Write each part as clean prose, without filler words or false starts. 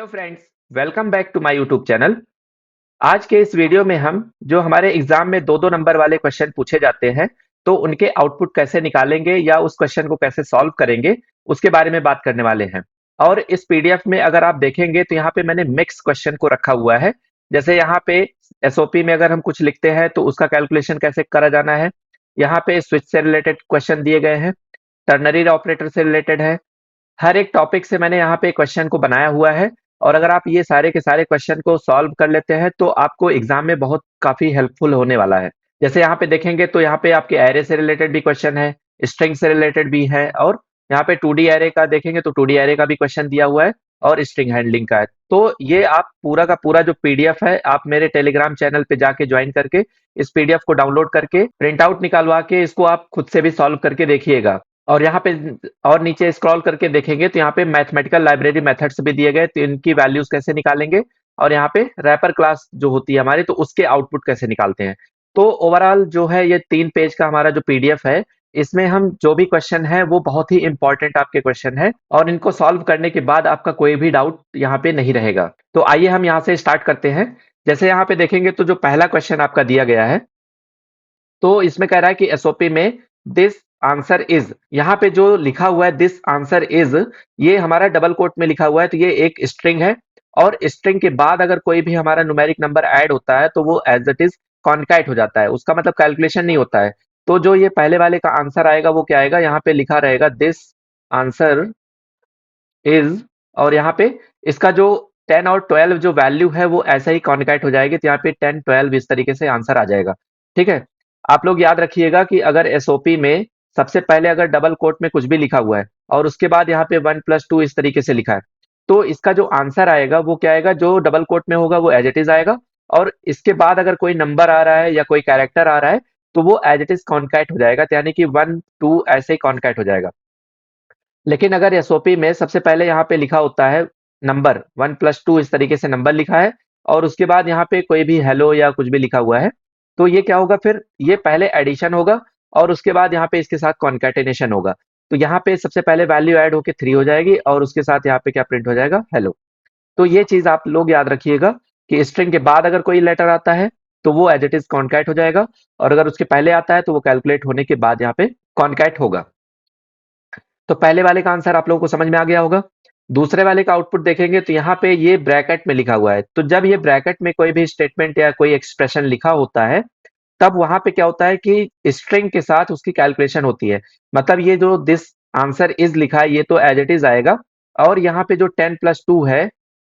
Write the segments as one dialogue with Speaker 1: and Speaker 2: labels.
Speaker 1: Hello friends, welcome back to my YouTube channel. आज के इस वीडियो में हम जो हमारे एग्जाम में दो दो नंबर वाले क्वेश्चन पूछे जाते हैं, तो उनके आउटपुट कैसे निकालेंगे या उस क्वेश्चन को कैसे सॉल्व करेंगे, उसके बारे में बात करने वाले हैं। और इस पीडीएफ में अगर आप देखेंगे तो यहाँ पे मैंने मिक्स क्वेश्चन को रखा हुआ है। जैसे यहाँ पे एसओपी में अगर हम कुछ लिखते हैं तो उसका कैलकुलेशन कैसे करा जाना है। यहाँ पे स्विच से रिलेटेड क्वेश्चन दिए गए हैं, टर्नरी ऑपरेटर से रिलेटेड है। हर एक टॉपिक से मैंने यहाँ पे क्वेश्चन को बनाया हुआ है। और अगर आप ये सारे के सारे क्वेश्चन को सॉल्व कर लेते हैं तो आपको एग्जाम में बहुत काफी हेल्पफुल होने वाला है। जैसे यहाँ पे देखेंगे तो यहाँ पे आपके एरे से रिलेटेड भी क्वेश्चन है, स्ट्रिंग से रिलेटेड भी है, और यहाँ पे 2D एरे का देखेंगे तो 2D एरे का भी क्वेश्चन दिया हुआ है और स्ट्रिंग हैंडलिंग का है। तो ये आप पूरा का पूरा जो पीडीएफ है, आप मेरे टेलीग्राम चैनल पे जाके ज्वाइन करके इस पीडीएफ को डाउनलोड करके प्रिंट आउट निकालवा के इसको आप खुद से भी सॉल्व करके देखिएगा। और यहाँ पे और नीचे स्क्रॉल करके देखेंगे तो यहाँ पे मैथमेटिकल लाइब्रेरी मेथड्स भी दिए गए, तो इनकी वैल्यूज कैसे निकालेंगे, और यहाँ पे रैपर क्लास जो होती है हमारी, तो उसके आउटपुट कैसे निकालते हैं। तो ओवरऑल जो है ये 3 पेज का हमारा जो पीडीएफ है, इसमें हम जो भी क्वेश्चन है वो बहुत ही इंपॉर्टेंट आपके क्वेश्चन है, और इनको सॉल्व करने के बाद आपका कोई भी डाउट यहाँ पे नहीं रहेगा। तो आइए हम यहाँ से स्टार्ट करते हैं। जैसे यहाँ पे देखेंगे तो जो पहला क्वेश्चन आपका दिया गया है, तो इसमें कह रहा है कि एसओपी में दिस आंसर इज, यहाँ पे जो लिखा हुआ है दिस आंसर इज, ये हमारा डबल कोट में लिखा हुआ है, तो ये एक स्ट्रिंग है। और स्ट्रिंग के बाद अगर कोई भी हमारा न्यूमेरिक नंबर ऐड होता है तो वो एज इट इज कॉन्कैट हो जाता है, उसका मतलब कैलकुलेशन नहीं होता है। तो जो ये पहले वाले का आंसर आएगा वो क्या आएगा, यहाँ पे लिखा रहेगा दिस आंसर इज, और यहाँ पे इसका जो 10 और 12 जो वैल्यू है वो ऐसा ही कॉन्कैट हो जाएगी, तो यहाँ पे 10 12 इस तरीके से आंसर आ जाएगा। ठीक है, आप लोग याद रखिएगा कि अगर एसओपी में सबसे पहले अगर डबल कोट में कुछ भी लिखा हुआ है और उसके बाद यहाँ पे 1+2 इस तरीके से लिखा है, तो इसका जो आंसर आएगा वो क्या आएगा, जो डबल कोट में होगा वो एज इट इज आएगा। और इसके बाद अगर कोई नंबर आ रहा है या कोई कैरेक्टर आ रहा है तो वो एज इट इज कॉन्कैट हो जाएगा, तो यानी कि 1 2 ऐसे ही कॉन्कैट हो जाएगा। लेकिन अगर एसओपी में सबसे पहले यहाँ पे लिखा होता है नंबर 1+2 इस तरीके से नंबर लिखा है, और उसके बाद यहाँ पे कोई भी हेलो या कुछ भी लिखा हुआ है, तो ये क्या होगा, फिर ये पहले एडिशन होगा और उसके बाद यहाँ पे इसके साथ कॉन्कैटिनेशन होगा। तो यहाँ पे सबसे पहले वैल्यू ऐड होके 3 हो जाएगी और उसके साथ यहाँ पे क्या प्रिंट हो जाएगा, हेलो। तो ये चीज आप लोग याद रखिएगा कि स्ट्रिंग के बाद अगर कोई लेटर आता है तो वो एज इट इज कॉन्कैट हो जाएगा, और अगर उसके पहले आता है तो वो कैलकुलेट होने के बाद यहाँ पे कॉन्कैट होगा। तो पहले वाले का आंसर आप लोगों को समझ में आ गया होगा। दूसरे वाले का आउटपुट देखेंगे तो यहाँ पे ये ब्रैकेट में लिखा हुआ है, तो जब ये ब्रैकेट में कोई भी स्टेटमेंट या कोई एक्सप्रेशन लिखा होता है तब वहां पे क्या होता है कि स्ट्रिंग के साथ उसकी कैलकुलेशन होती है। मतलब ये जो दिस आंसर इज लिखा है ये तो एज इट इज आएगा, और यहाँ पे जो 10+2 है,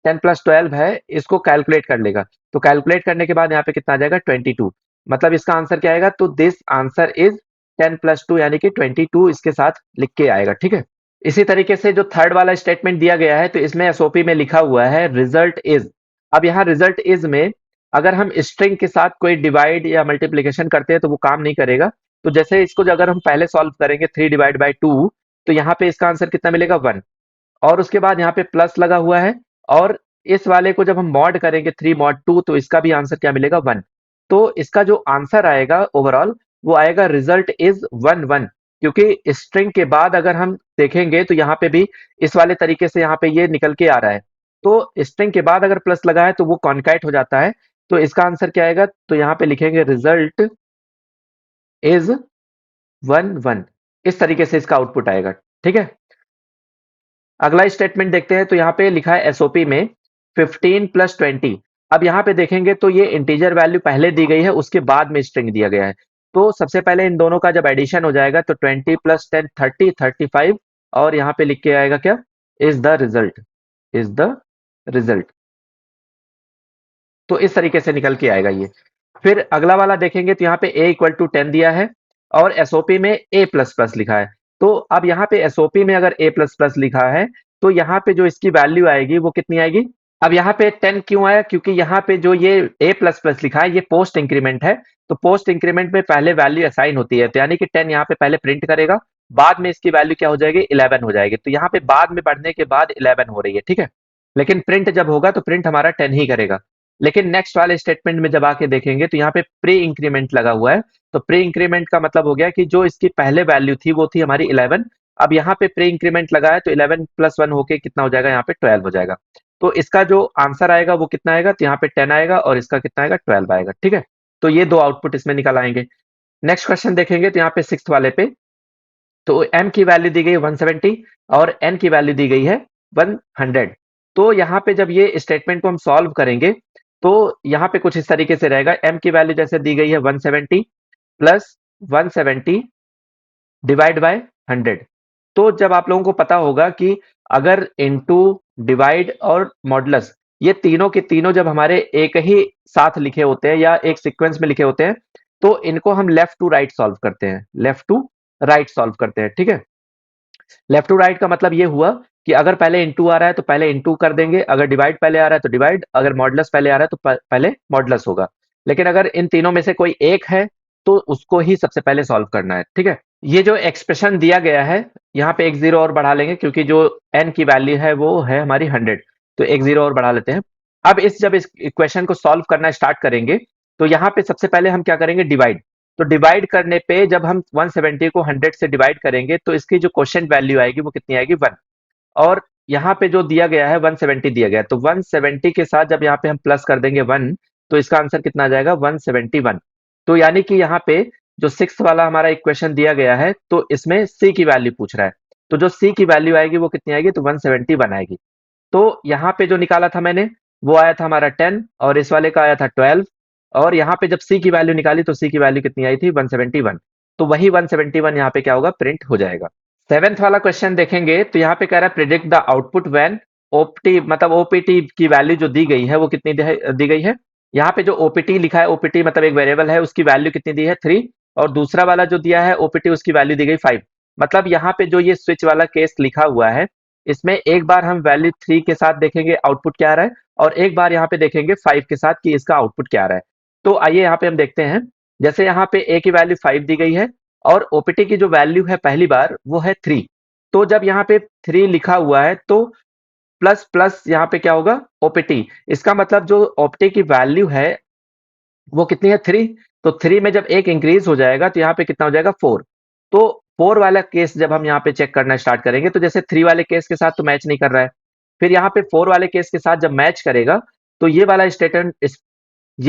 Speaker 1: 10+12 है, इसको कैलकुलेट कर लेगा। तो कैलकुलेट करने के बाद यहाँ पे कितना आ जाएगा, 22। मतलब इसका आंसर क्या आएगा, तो दिस आंसर इज 10+2 यानी कि 22 इसके साथ लिख के आएगा। ठीक है, इसी तरीके से जो थर्ड वाला स्टेटमेंट दिया गया है तो इसमें एसओपी में लिखा हुआ है रिजल्ट इज। अब यहाँ रिजल्ट इज में अगर हम स्ट्रिंग के साथ कोई डिवाइड या मल्टीप्लिकेशन करते हैं तो वो काम नहीं करेगा। तो जैसे इसको जो अगर हम पहले सॉल्व करेंगे 3/2, तो यहाँ पे इसका आंसर कितना मिलेगा, 1। और उसके बाद यहाँ पे प्लस लगा हुआ है, और इस वाले को जब हम मॉड करेंगे 3 mod 2 तो इसका भी आंसर क्या मिलेगा, 1। तो इसका जो आंसर आएगा ओवरऑल वो आएगा रिजल्ट इज 1 1, क्योंकि स्ट्रिंग के बाद अगर हम देखेंगे तो यहाँ पे भी इस वाले तरीके से यहाँ पे ये निकल के आ रहा है। तो स्ट्रिंग के बाद अगर प्लस लगा है तो वो कॉन्कैट हो जाता है। तो इसका आंसर क्या आएगा, तो यहाँ पे लिखेंगे रिजल्ट इज 1 1, इस तरीके से इसका आउटपुट आएगा। ठीक है, अगला स्टेटमेंट देखते हैं। तो यहाँ पे लिखा है एसओपी में 15+20। अब यहाँ पे देखेंगे तो ये इंटीजर वैल्यू पहले दी गई है, उसके बाद में स्ट्रिंग दिया गया है। तो सबसे पहले इन दोनों का जब एडिशन हो जाएगा तो 20+10 30 35, और यहाँ पे लिख के आएगा क्या, is the result, is the result. तो इस तरीके से निकल के आएगा ये। फिर अगला वाला देखेंगे तो यहाँ पे a = 10 दिया है और एसओपी में a++ लिखा है। तो अब यहाँ पे एसओपी में अगर a++ लिखा है तो यहाँ पे जो इसकी वैल्यू आएगी वो कितनी आएगी। अब यहाँ पे 10 क्यों आया, क्योंकि यहाँ पे जो ये a++ लिखा है ये पोस्ट इंक्रीमेंट है। तो पोस्ट इंक्रीमेंट में पहले वैल्यू असाइन होती है, तो यानी कि 10 यहाँ पे पहले प्रिंट करेगा, बाद में इसकी वैल्यू क्या हो जाएगी, 11 हो जाएगी। तो यहाँ पे बाद में बढ़ने के बाद 11 हो रही है। ठीक है, लेकिन प्रिंट जब होगा तो प्रिंट हमारा 10 ही करेगा। लेकिन नेक्स्ट वाले स्टेटमेंट में जब आके देखेंगे तो यहाँ पे प्री इंक्रीमेंट लगा हुआ है। तो प्री इंक्रीमेंट का मतलब हो गया कि जो इसकी पहले वैल्यू थी वो थी हमारी 11। अब यहाँ पे प्री इंक्रीमेंट लगा है तो 11+1 होके कितना हो जाएगा, यहाँ पे 12 हो जाएगा। तो इसका जो आंसर आएगा वो कितना आएगा, तो यहाँ पे 10 आएगा और इसका कितना आएगा, 12 आएगा। ठीक है, तो ये दो आउटपुट इसमें निकल आएंगे। नेक्स्ट क्वेश्चन देखेंगे तो यहाँ पे सिक्स्थ वाले पे, तो m की वैल्यू दी गई है 170 और n की वैल्यू दी गई है 100। तो यहाँ पे जब ये स्टेटमेंट को हम सॉल्व करेंगे तो यहाँ पे कुछ इस तरीके से रहेगा, m की वैल्यू जैसे दी गई है 170 प्लस 170 डिवाइड बाय 100। तो जब आप लोगों को पता होगा कि अगर इनटू, डिवाइड और मॉडुलस, ये तीनों के तीनों जब हमारे एक ही साथ लिखे होते हैं या एक सीक्वेंस में लिखे होते हैं, तो इनको हम लेफ्ट टू राइट सॉल्व करते हैं, लेफ्ट टू राइट सॉल्व करते हैं। ठीक है, लेफ्ट टू राइट का मतलब ये हुआ कि अगर पहले इनटू आ रहा है तो पहले इनटू कर देंगे, अगर डिवाइड पहले आ रहा है तो डिवाइड, अगर मॉडुलस पहले आ रहा है तो पहले मॉडुलस होगा। लेकिन अगर इन तीनों में से कोई एक है तो उसको ही सबसे पहले सॉल्व करना है। ठीक है, ये जो एक्सप्रेशन दिया गया है, यहाँ पे एक जीरो और बढ़ा लेंगे क्योंकि जो n की वैल्यू है वो है हमारी 100, तो एक जीरो और बढ़ा लेते हैं। अब जब इस इक्वेशन को सॉल्व करना स्टार्ट करेंगे तो यहाँ पे सबसे पहले हम क्या करेंगे, डिवाइड। तो डिवाइड करने पे जब हम 170 को 100 से डिवाइड करेंगे तो इसकी जो क्वोशिएंट वैल्यू आएगी वो कितनी आएगी, 1। और यहाँ पे जो दिया गया है 170 दिया गया है, तो 170 के साथ जब यहाँ पे हम प्लस कर देंगे 1, तो इसका आंसर कितना आ जाएगा, 171। तो यानी कि यहाँ पे जो सिक्स वाला हमारा इक्वेशन दिया गया है, तो इसमें सी की वैल्यू पूछ रहा है, तो जो सी की वैल्यू आएगी वो कितनी आएगी, तो 171 आएगी। तो यहाँ पे जो निकाला था मैंने वो आया था हमारा 10 और इस वाले का आया था 12, और यहाँ पे जब सी की वैल्यू निकाली तो सी की वैल्यू कितनी आई थी, 171। तो वही 171 यहाँ पे क्या होगा, प्रिंट हो जाएगा। सेवेंथ वाला क्वेश्चन देखेंगे तो यहाँ पे कह रहा है प्रिडिक्ट द आउटपुट व्हेन ओपटी, मतलब ओपीटी की वैल्यू जो दी गई है वो कितनी दी गई है। यहाँ पे जो ओपीटी लिखा है, ओपीटी मतलब एक वेरिएबल है, उसकी वैल्यू कितनी दी है, 3, और दूसरा वाला जो दिया है ओपीटी उसकी वैल्यू दी गई 5। मतलब यहाँ पे जो ये स्विच वाला केस लिखा हुआ है, इसमें एक बार हम वैल्यू 3 के साथ देखेंगे आउटपुट क्या आ रहा है, और एक बार यहाँ पे देखेंगे 5 के साथ कि इसका आउटपुट क्या आ रहा है। तो आइए यहाँ पे हम देखते हैं, जैसे यहाँ पे ए की वैल्यू 5 दी गई है और ओपीटी की जो वैल्यू है पहली बार वो है 3। तो जब यहाँ पे 3 लिखा हुआ है तो प्लस प्लस यहाँ पे क्या होगा, ओपीटी। इसका मतलब जो ओपीटी की वैल्यू है वो कितनी है, 3। तो 3 में जब एक इंक्रीज हो जाएगा तो यहाँ पे कितना हो जाएगा, 4। तो 4 वाला केस जब हम यहाँ पे चेक करना स्टार्ट करेंगे तो जैसे 3 वाले केस के साथ तो मैच नहीं कर रहा है, फिर यहाँ पे 4 वाले केस के साथ जब मैच करेगा तो ये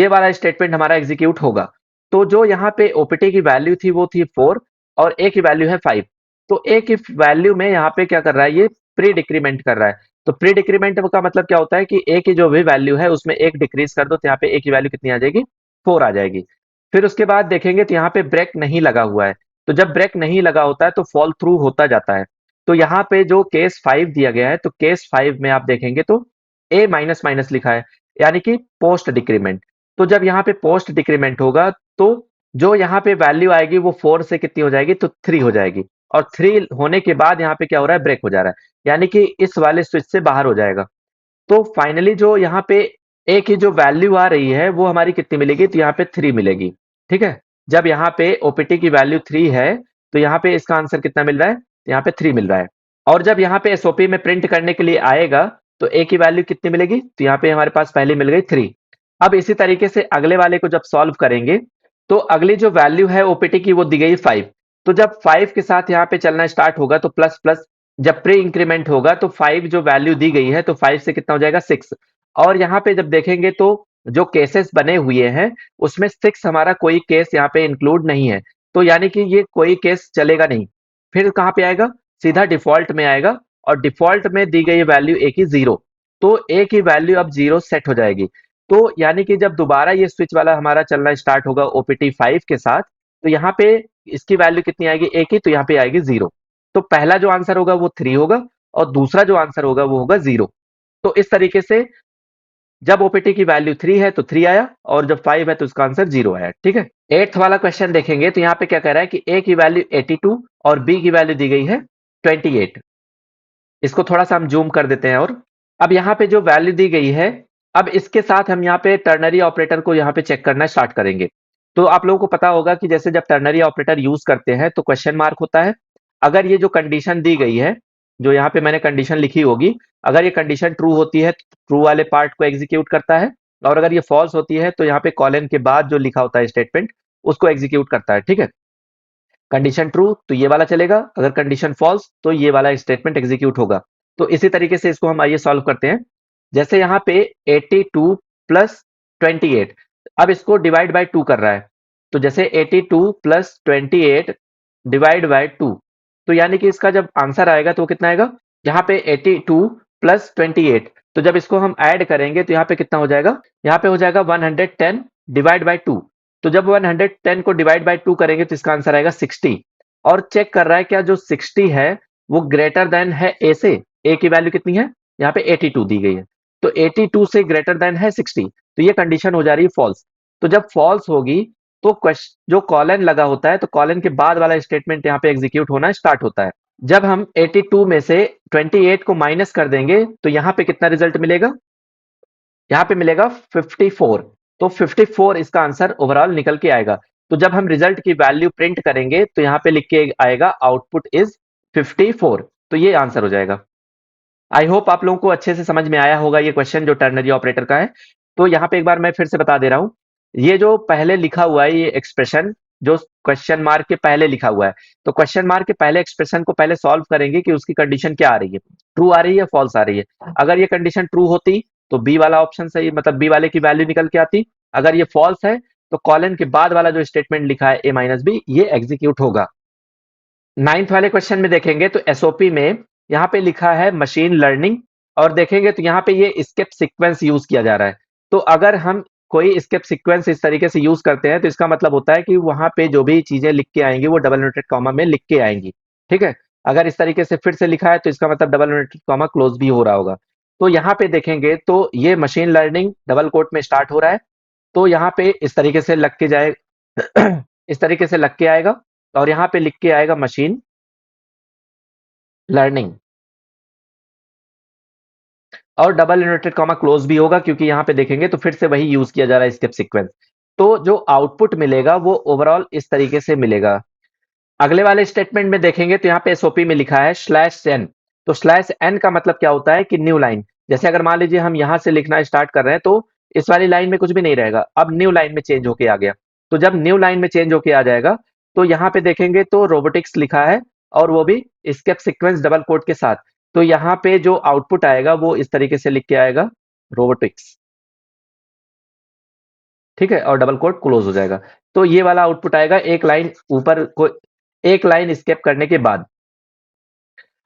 Speaker 1: वाला स्टेटमेंट हमारा एग्जीक्यूट होगा। तो जो यहाँ पे ओपीटी की वैल्यू थी वो थी 4 और ए की वैल्यू है 5। तो ए की वैल्यू में यहाँ पे क्या कर रहा है, ये प्री डिक्रीमेंट कर रहा है। तो प्री डिक्रीमेंट का मतलब क्या होता है कि ए की जो भी वैल्यू है उसमें एक डिक्रीज कर दो, तो यहाँ पे ए की वैल्यू कितनी आ जाएगी, 4 आ जाएगी। फिर उसके बाद देखेंगे तो यहाँ पे ब्रेक नहीं लगा हुआ है, तो जब ब्रेक नहीं लगा होता है तो फॉल थ्रू होता जाता है। तो यहाँ पे जो केस 5 दिया गया है, तो केस 5 में आप देखेंगे तो ए माइनस माइनस लिखा है, यानी कि पोस्ट डिक्रीमेंट। तो जब यहाँ पे पोस्ट डिक्रीमेंट होगा तो जो यहाँ पे वैल्यू आएगी वो 4 से कितनी हो जाएगी, तो 3 हो जाएगी, और 3 होने के बाद यहाँ पे क्या हो रहा है, ब्रेक हो जा रहा है, यानी कि इस वाले स्विच से बाहर हो जाएगा। तो फाइनली जो यहाँ पे ए की जो वैल्यू आ रही है वो हमारी कितनी मिलेगी, तो यहाँ पे 3 मिलेगी। ठीक है, जब यहाँ पे ओपीटी की वैल्यू 3 है तो यहाँ पे इसका आंसर कितना मिल रहा है, तो यहाँ पे 3 मिल रहा है। और जब यहाँ पे एसओपी में प्रिंट करने के लिए आएगा तो ए की वैल्यू कितनी मिलेगी, तो यहाँ पे हमारे पास पहले मिल गई 3। अब इसी तरीके से अगले वाले को जब सॉल्व करेंगे तो अगली जो वैल्यू है ओपीटी की वो दी गई 5। तो जब 5 के साथ यहाँ पे चलना स्टार्ट होगा तो प्लस प्लस, जब प्री इंक्रीमेंट होगा तो 5 जो वैल्यू दी गई है तो 5 से कितना हो जाएगा, 6। और यहाँ पे जब देखेंगे तो जो केसेस बने हुए हैं उसमें 6 हमारा कोई केस यहाँ पे इंक्लूड नहीं है, तो यानी कि ये कोई केस चलेगा नहीं। फिर कहाँ पे आएगा, सीधा डिफॉल्ट में आएगा, और डिफॉल्ट में दी गई वैल्यू ए की 0, तो ए की वैल्यू अब 0 सेट हो जाएगी। तो यानी कि जब दोबारा ये स्विच वाला हमारा चलना स्टार्ट होगा ओपीटी 5 के साथ, तो यहाँ पे इसकी वैल्यू कितनी आएगी, ए की, तो यहाँ पे आएगी 0। तो पहला जो आंसर होगा वो 3 होगा और दूसरा जो आंसर होगा वो होगा 0। तो इस तरीके से जब ओपीटी की वैल्यू 3 है तो 3 आया, और जब 5 है तो उसका आंसर 0 आया। ठीक है, एट्थ वाला क्वेश्चन देखेंगे तो यहाँ पे क्या कह रहा है कि ए की वैल्यू 82 और बी की वैल्यू दी गई है 28। इसको थोड़ा सा हम जूम कर देते हैं, और अब यहाँ पे जो वैल्यू दी गई है, अब इसके साथ हम यहाँ पे टर्नरी ऑपरेटर को यहाँ पे चेक करना स्टार्ट करेंगे। तो आप लोगों को पता होगा कि जैसे जब टर्नरी ऑपरेटर यूज करते हैं तो क्वेश्चन मार्क होता है। अगर ये जो कंडीशन दी गई है, जो यहाँ पे मैंने कंडीशन लिखी होगी, अगर ये कंडीशन ट्रू होती है तो ट्रू वाले पार्ट को एग्जीक्यूट करता है, और अगर ये फॉल्स होती है तो यहाँ पे कॉलन के बाद जो लिखा होता है स्टेटमेंट उसको एग्जीक्यूट करता है। ठीक है, कंडीशन ट्रू तो ये वाला चलेगा, अगर कंडीशन फॉल्स तो ये वाला स्टेटमेंट एग्जीक्यूट होगा। तो इसी तरीके से इसको हम आइए सॉल्व करते हैं। जैसे यहाँ पे 82 प्लस 28, अब इसको डिवाइड बाय 2 कर रहा है, तो जैसे 82 प्लस 28 डिवाइड बाय 2, तो यानी कि इसका जब आंसर आएगा तो वो कितना आएगा, यहाँ पे 82 प्लस 28, तो जब इसको हम ऐड करेंगे तो यहाँ पे कितना हो जाएगा, यहाँ पे हो जाएगा 110 डिवाइड बाय 2, तो जब 110 को डिवाइड बाय 2 करेंगे तो इसका आंसर आएगा 60, और चेक कर रहा है क्या जो 60 है वो ग्रेटर देन है ए से, ए की वैल्यू कितनी है, यहाँ पे 82 दी गई है, तो 82 से ग्रेटर देन है 60, तो ये कंडीशन हो जा रही है फॉल्स। तो जब फॉल्स होगी तो जो कॉलन लगा होता है तो कॉलन के बाद वाला स्टेटमेंट यहाँ पे एग्जीक्यूट होना स्टार्ट होता है। जब हम 82 में से 28 को माइनस कर देंगे तो यहाँ पे कितना रिजल्ट मिलेगा, यहाँ पे मिलेगा 54, तो 54 इसका आंसर ओवरऑल निकल के आएगा। तो जब हम रिजल्ट की वैल्यू प्रिंट करेंगे तो यहाँ पे लिख के आएगा आउटपुट इज 54, तो ये आंसर हो जाएगा। आई होप आप लोगों को अच्छे से समझ में आया होगा ये क्वेश्चन जो टर्नरी ऑपरेटर का है। तो यहाँ पे एक बार मैं फिर से बता दे रहा हूँ, ये जो पहले लिखा हुआ है ये एक्सप्रेशन जो क्वेश्चन मार्क के पहले लिखा हुआ है, तो क्वेश्चन मार्क के पहले एक्सप्रेशन को पहले सॉल्व करेंगे कि उसकी कंडीशन क्या आ रही है, ट्रू आ रही है या फॉल्स आ रही है। अगर ये कंडीशन ट्रू होती तो बी वाला ऑप्शन सही, मतलब बी वाले की वैल्यू निकल के आती। अगर ये फॉल्स है तो कॉलन के बाद वाला जो स्टेटमेंट लिखा है ए माइनस बी ये एग्जीक्यूट होगा। नाइन्थ वाले क्वेश्चन में देखेंगे तो एसओपी में यहाँ पे लिखा है मशीन लर्निंग, और देखेंगे तो यहाँ पे ये स्केप सीक्वेंस यूज किया जा रहा है। तो अगर हम कोई स्केप सीक्वेंस इस तरीके से यूज करते हैं तो इसका मतलब होता है कि वहां पे जो भी चीजें लिख के आएंगी वो डबल इनवर्टेड कॉमा में लिख के आएंगी, ठीक है। अगर इस तरीके से फिर से लिखा है तो इसका मतलब डबल इनवर्टेड कॉमा क्लोज भी हो रहा होगा। तो यहाँ पे देखेंगे तो ये मशीन लर्निंग डबल कोट में स्टार्ट हो रहा है, तो यहाँ पे इस तरीके से लग के जाए इस तरीके से लग के आएगा, और यहाँ पे लिख के आएगा मशीन लर्निंग, और डबल इनवर्टेड कॉमा क्लोज भी होगा क्योंकि यहाँ पे देखेंगे तो फिर से वही यूज किया जा रहा है स्टेप सीक्वेंस। तो जो आउटपुट मिलेगा वो ओवरऑल इस तरीके से मिलेगा। अगले वाले स्टेटमेंट में देखेंगे तो यहाँ पे एसओपी में लिखा है स्लैश एन, तो स्लैश एन का मतलब क्या होता है कि न्यू लाइन, जैसे अगर मान लीजिए हम यहाँ से लिखना स्टार्ट कर रहे हैं तो इस वाली लाइन में कुछ भी नहीं रहेगा, अब न्यू लाइन में चेंज होके आ गया। तो जब न्यू लाइन में चेंज होके आ जाएगा तो यहाँ पे देखेंगे तो रोबोटिक्स लिखा है, और वो भी स्टेप सीक्वेंस डबल कोड के साथ। तो यहाँ पे जो आउटपुट आएगा वो इस तरीके से लिख के आएगा रोबोटिक्स, ठीक है, और डबल कोट क्लोज हो जाएगा। तो ये वाला आउटपुट आएगा एक लाइन ऊपर को, एक लाइन स्केप करने के बाद।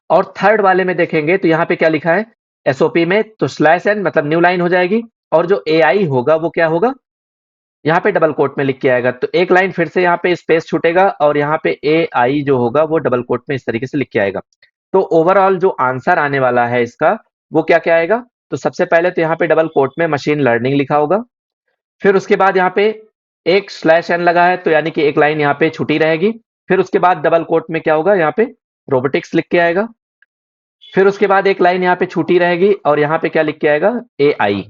Speaker 1: और थर्ड वाले में देखेंगे तो यहाँ पे क्या लिखा है एसओपी में, तो स्लैश एन मतलब न्यू लाइन हो जाएगी, और जो ए आई होगा वो क्या होगा, यहाँ पे डबल कोट में लिख के आएगा, तो एक लाइन फिर से यहाँ पे स्पेस छूटेगा और यहाँ पे ए आई जो होगा वो डबल कोट में इस तरीके से लिख के आएगा। तो ओवरऑल जो आंसर आने वाला है इसका वो क्या क्या आएगा, तो सबसे पहले तो यहाँ पे डबल कोट में मशीन लर्निंग लिखा होगा, फिर उसके बाद यहाँ पे एक स्लैश एन लगा है तो यानी कि एक लाइन यहाँ पे छुटी रहेगी, फिर उसके बाद डबल कोट में क्या होगा, यहाँ पे रोबोटिक्स लिख के आएगा, फिर उसके बाद एक लाइन यहाँ पे छूटी रहेगी और यहाँ पे क्या लिख के आएगा ए आई।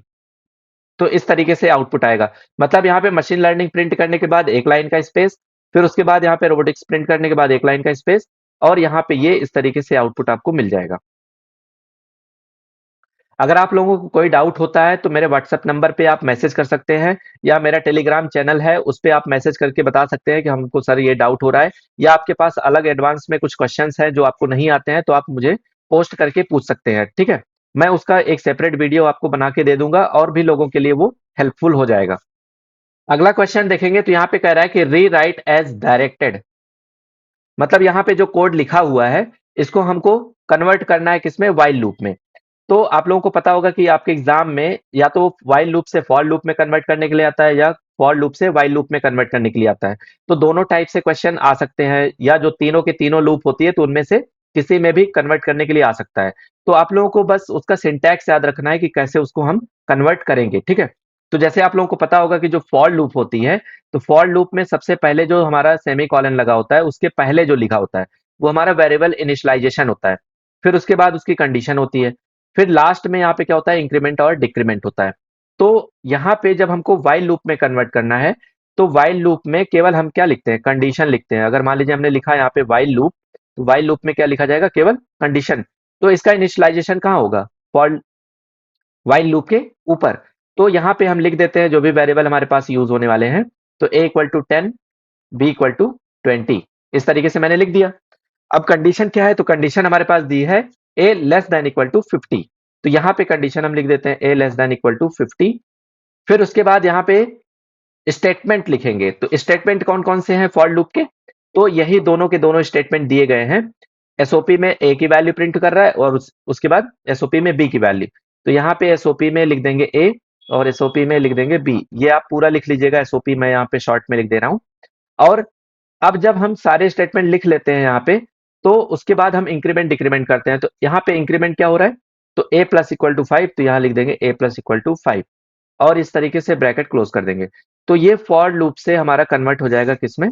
Speaker 1: तो इस तरीके से आउटपुट आएगा, मतलब यहाँ पे मशीन लर्निंग प्रिंट करने के बाद एक लाइन का स्पेस, फिर उसके बाद यहाँ पे रोबोटिक्स प्रिंट करने के बाद एक लाइन का स्पेस, और यहाँ पे ये इस तरीके से आउटपुट आपको मिल जाएगा। अगर आप लोगों को कोई डाउट होता है तो मेरे व्हाट्सएप नंबर पे आप मैसेज कर सकते हैं, या मेरा टेलीग्राम चैनल है उस पे आप मैसेज करके बता सकते हैं कि हमको सर ये डाउट हो रहा है, या आपके पास अलग एडवांस में कुछ क्वेश्चंस हैं जो आपको नहीं आते हैं तो आप मुझे पोस्ट करके पूछ सकते हैं, ठीक है। मैं उसका एक सेपरेट वीडियो आपको बना के दे दूंगा और भी लोगों के लिए वो हेल्पफुल हो जाएगा। अगला क्वेश्चन देखेंगे तो यहाँ पे कह रहा है कि री राइट एज डायरेक्टेड, मतलब यहाँ पे जो कोड लिखा हुआ है इसको हमको कन्वर्ट करना है किसमें, वाइल लूप में। तो आप लोगों को पता होगा कि आपके एग्जाम में या तो वाइल लूप से फॉर लूप में कन्वर्ट करने के लिए आता है या फॉर लूप से वाइल लूप में कन्वर्ट करने के लिए आता है। तो दोनों टाइप से क्वेश्चन आ सकते हैं, या जो तीनों के तीनों लूप होती है तो उनमें से किसी में भी कन्वर्ट करने के लिए आ सकता है। तो आप लोगों को बस उसका सिंटैक्स याद रखना है कि कैसे उसको हम कन्वर्ट करेंगे, ठीक है। तो जैसे आप लोगों को पता होगा कि जो फॉर लूप होती है तो फॉर लूप में सबसे पहले जो हमारा सेमी कॉलन लगा होता है उसके पहले जो लिखा होता है वो हमारा वेरिएबल इनिशियलाइजेशन होता है, फिर उसके बाद उसकी कंडीशन होती है, फिर लास्ट में यहाँ पे क्या होता है इंक्रीमेंट और डिक्रीमेंट होता है। तो यहाँ पे जब हमको वाइल लूप में कन्वर्ट करना है तो वाइल लूप में केवल हम क्या लिखते हैं, कंडीशन लिखते हैं। अगर मान लीजिए हमने लिखा है यहाँ पे वाइल लूप, तो वाइल लूप में क्या लिखा जाएगा, केवल कंडीशन। तो इसका इनिशियलाइजेशन कहाँ होगा, फॉर वाइल लूप के ऊपर। तो यहाँ पे हम लिख देते हैं जो भी वेरिएबल हमारे पास यूज होने वाले हैं, तो a equal to 10, b equal to 20, इस तरीके से मैंने लिख दिया। अब कंडीशन क्या है, तो कंडीशन हमारे पास दी है a less than equal to 50, तो यहाँ पे कंडीशन हम लिख देते हैं a less than equal to 50। फिर उसके बाद यहाँ पे स्टेटमेंट लिखेंगे। तो स्टेटमेंट कौन कौन से हैं फॉर लूप के? तो यही दोनों के दोनों स्टेटमेंट दिए गए हैं। एसओपी में ए की वैल्यू प्रिंट कर रहा है और उसके बाद एसओपी में बी की वैल्यू। तो यहाँ पे एसओपी में लिख देंगे ए और एसओपी में लिख देंगे बी। ये आप पूरा लिख लीजिएगा, एसओपी मैं यहाँ पे शॉर्ट में लिख दे रहा हूँ। और अब जब हम सारे स्टेटमेंट लिख लेते हैं यहाँ पे, तो उसके बाद हम इंक्रीमेंट डिक्रीमेंट करते हैं। तो यहाँ पे इंक्रीमेंट क्या हो रहा है? तो ए प्लस इक्वल टू 5, तो यहाँ लिख देंगे ए प्लस इक्वल टू 5 और इस तरीके से ब्रैकेट क्लोज कर देंगे। तो ये फॉर लूप से हमारा कन्वर्ट हो जाएगा किसमें?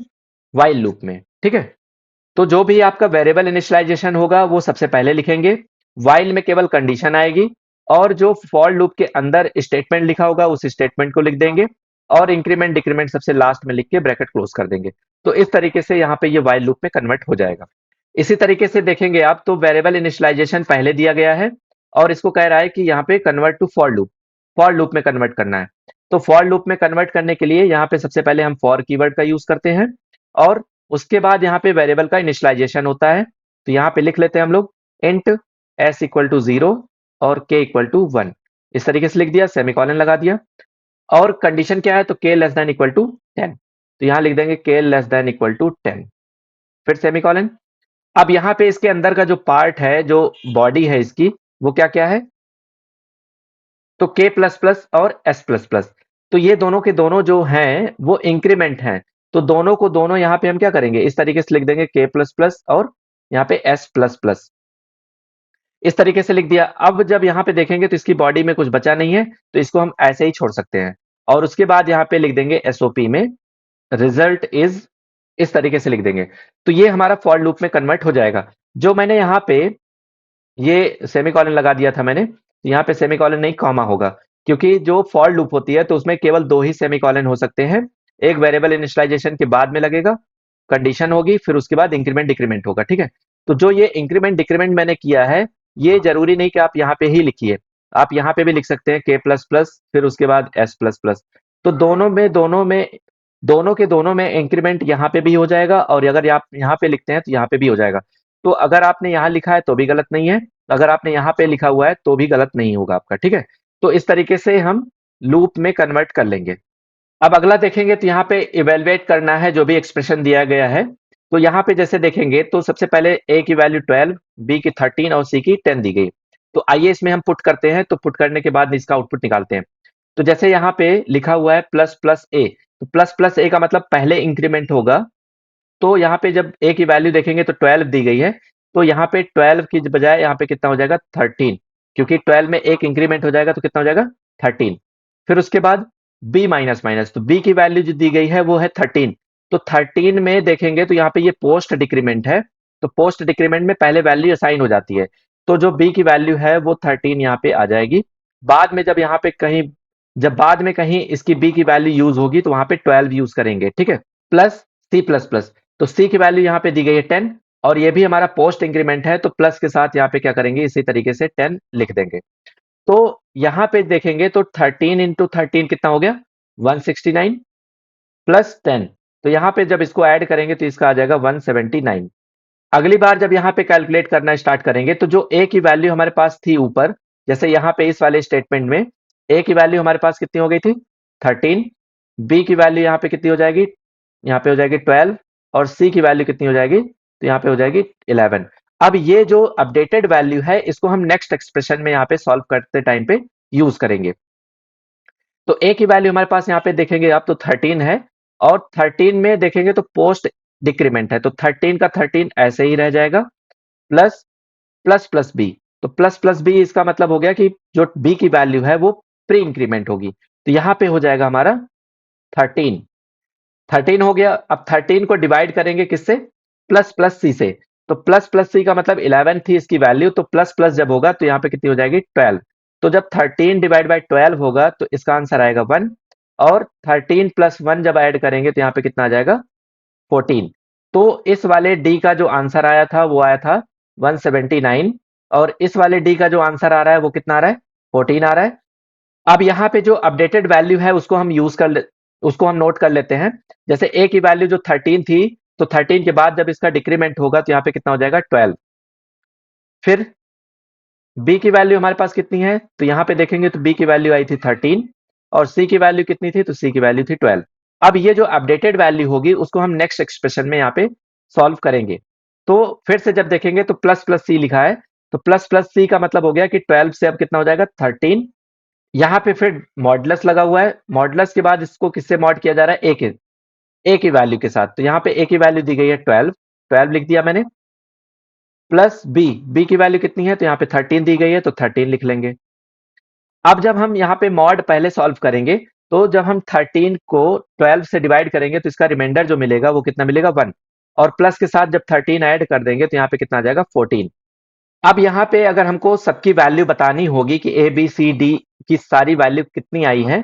Speaker 1: व्हाइल लूप में। ठीक है। तो जो भी आपका वेरिएबल इनिशियलाइजेशन होगा वो सबसे पहले लिखेंगे, व्हाइल में केवल कंडीशन आएगी और जो फॉर लूप के अंदर स्टेटमेंट लिखा होगा उस स्टेटमेंट को लिख देंगे और इंक्रीमेंट डिक्रीमेंट सबसे लास्ट में लिख के ब्रैकेट क्लोज कर देंगे। तो इस तरीके से यहाँ पे ये व्हाइल लूप में कन्वर्ट हो जाएगा। इसी तरीके से देखेंगे आप, तो वेरिएबल इनिशियलाइजेशन पहले दिया गया है और इसको कह रहा है कि यहाँ पे कन्वर्ट टू फॉर लूप में कन्वर्ट करना है। तो फॉर लूप में कन्वर्ट करने के लिए यहाँ पे सबसे पहले हम फॉर कीवर्ड का यूज करते हैं और उसके बाद यहाँ पे वेरिएबल का इनिशियलाइजेशन होता है। तो यहाँ पे लिख लेते हैं हम लोग इंट s इक्वल टू 0 और k इक्वल टू 1। इस तरीके से लिख दिया, सेमीकोलन लगा दिया। और कंडीशन क्या है? तो k less than equal to 10। तो यहाँ लिख देंगे k less than equal to 10, फिर सेमीकोलन। अब यहाँ पे इसके अंदर का जो पार्ट है, जो बॉडी है इसकी, वो क्या क्या है? तो k प्लस प्लस और s प्लस प्लस। तो ये दोनों के दोनों जो हैं वो इंक्रीमेंट हैं। तो दोनों को दोनों यहाँ पे हम क्या करेंगे? इस तरीके से लिख देंगे k प्लस प्लस और यहाँ पे s प्लस प्लस। इस तरीके से लिख दिया। अब जब यहाँ पे देखेंगे तो इसकी बॉडी में कुछ बचा नहीं है, तो इसको हम ऐसे ही छोड़ सकते हैं। और उसके बाद यहाँ पे लिख देंगे एसओपी में रिजल्ट इज, इस तरीके से लिख देंगे। तो ये हमारा फॉर लूप में कन्वर्ट हो जाएगा। जो मैंने यहाँ पे ये सेमीकोलन लगा दिया था मैंने, यहाँ पे सेमीकोलन नहीं कॉमा होगा, क्योंकि जो फॉर लूप होती है तो उसमें केवल दो ही सेमीकोलन हो सकते हैं। एक वेरिएबल इनिशियलाइजेशन के बाद में लगेगा, कंडीशन होगी, फिर उसके बाद इंक्रीमेंट डिक्रीमेंट होगा। ठीक है। तो जो ये इंक्रीमेंट डिक्रीमेंट मैंने किया है, ये जरूरी नहीं कि आप यहाँ पे ही लिखिए, आप यहाँ पे भी लिख सकते हैं k प्लस प्लस फिर उसके बाद s प्लस प्लस। तो दोनों के दोनों में इंक्रीमेंट यहाँ पे भी हो जाएगा और अगर आप यहाँ पे लिखते हैं तो यहाँ पे भी हो जाएगा। तो अगर आपने यहाँ लिखा है तो भी गलत नहीं है, अगर आपने यहाँ पे लिखा हुआ है तो भी गलत नहीं होगा आपका। ठीक है। तो इस तरीके से हम लूप में कन्वर्ट कर लेंगे। अब अगला देखेंगे तो यहाँ पे इवेलुएट करना है जो भी एक्सप्रेशन दिया गया है। तो यहाँ पे जैसे देखेंगे तो सबसे पहले a की वैल्यू 12, b की 13 और c की 10 दी गई। तो आइए इसमें हम पुट करते हैं। तो पुट करने के बाद इसका आउटपुट निकालते हैं। तो जैसे यहाँ पे लिखा हुआ है प्लस प्लस ए, तो प्लस प्लस ए का मतलब पहले इंक्रीमेंट होगा। तो यहाँ पे जब a की वैल्यू देखेंगे तो 12 दी गई है, तो यहाँ पे 12 की बजाय यहाँ पे कितना हो जाएगा? 13, क्योंकि 12 में एक इंक्रीमेंट हो जाएगा तो कितना हो जाएगा? 13। फिर उसके बाद b माइनस माइनस, तो b की वैल्यू जो दी गई है वो है 13। तो 13 में देखेंगे तो यहाँ पे ये पोस्ट डिक्रीमेंट है, तो पोस्ट डिक्रीमेंट में पहले वैल्यू असाइन हो जाती है। तो जो b की वैल्यू है वो 13 यहाँ पे आ जाएगी। बाद में जब यहाँ पे कहीं, जब बाद में कहीं इसकी b की वैल्यू यूज होगी तो वहां पे 12 यूज करेंगे। ठीक है। प्लस सी प्लस प्लस, तो सी की वैल्यू यहाँ पे दी गई है 10 और ये भी हमारा पोस्ट इंक्रीमेंट है, तो प्लस के साथ यहाँ पे क्या करेंगे? इसी तरीके से 10 लिख देंगे। तो यहाँ पे देखेंगे तो 13 इंटू 13 कितना हो गया? 169 प्लस 10। तो यहाँ पे जब इसको ऐड करेंगे तो इसका आ जाएगा 179। अगली बार जब यहाँ पे कैलकुलेट करना स्टार्ट करेंगे तो जो ए की वैल्यू हमारे पास थी ऊपर, जैसे यहाँ पे इस वाले स्टेटमेंट में ए की वैल्यू हमारे पास कितनी हो गई थी? 13। बी की वैल्यू यहाँ पे कितनी हो जाएगी? यहाँ पे हो जाएगी 12 और सी की वैल्यू कितनी हो जाएगी? तो यहाँ पे हो जाएगी 11। अब ये जो अपडेटेड वैल्यू है इसको हम नेक्स्ट एक्सप्रेशन में यहाँ पे सॉल्व करते टाइम पे यूज करेंगे। तो ए की वैल्यू हमारे पास यहाँ पे देखेंगे आप तो 13 है और 13 में देखेंगे तो पोस्ट डिक्रीमेंट है, तो 13 का 13 ऐसे ही रह जाएगा। प्लस प्लस प्लस बी, तो प्लस प्लस बी इसका मतलब हो गया कि जो बी की वैल्यू है वो प्री इंक्रीमेंट होगी। तो यहाँ पे हो जाएगा हमारा 13। 13 हो गया। अब 13 को डिवाइड करेंगे किससे? प्लस प्लस सी से। तो प्लस प्लस सी का मतलब 11 थी इसकी वैल्यू, तो प्लस प्लस जब होगा तो यहाँ पे कितनी हो जाएगी? 12। तो जब 13 डिवाइड बाई 12 होगा तो इसका आंसर आएगा 1 और 13 प्लस 1 जब ऐड करेंगे तो यहाँ पे कितना आ जाएगा? 14। तो इस वाले डी का जो आंसर आया था वो आया था 179 और इस वाले डी का जो आंसर आ रहा है वो कितना आ रहा है? 14 आ रहा है। अब यहाँ पे जो अपडेटेड वैल्यू है उसको हम नोट कर लेते हैं। जैसे ए की वैल्यू जो 13 थी, तो 13 के बाद जब इसका डिक्रीमेंट होगा तो यहाँ पे कितना हो जाएगा? 12। फिर बी की वैल्यू हमारे पास कितनी है, तो यहाँ पे देखेंगे तो बी की वैल्यू आई थी 13 और सी की वैल्यू कितनी थी, तो सी की वैल्यू थी 12। अब ये जो अपडेटेड वैल्यू होगी उसको हम नेक्स्ट एक्सप्रेशन में यहाँ पे सॉल्व करेंगे। तो फिर से जब देखेंगे तो प्लस प्लस सी लिखा है, तो प्लस प्लस सी का मतलब हो गया कि 12 से अब कितना हो जाएगा 13। यहाँ पे फिर मॉडुलस लगा हुआ है, मॉडुलस के बाद इसको किससे मॉड किया जा रहा है, ए की वैल्यू के साथ। तो यहाँ पे ए की वैल्यू दी गई है 12, 12 लिख दिया मैंने, प्लस बी, बी की वैल्यू कितनी है, तो यहाँ पे 13 दी गई है, तो 13 लिख लेंगे। अब जब हम यहाँ पे मॉड पहले सॉल्व करेंगे, तो जब हम 13 को 12 से डिवाइड करेंगे तो इसका रिमाइंडर जो मिलेगा वो कितना मिलेगा, 1। और प्लस के साथ जब 13 ऐड कर देंगे तो यहाँ पे कितना आ जाएगा, 14। अब यहाँ पे अगर हमको सबकी वैल्यू बतानी होगी कि ए बी सी डी की सारी वैल्यू कितनी आई है,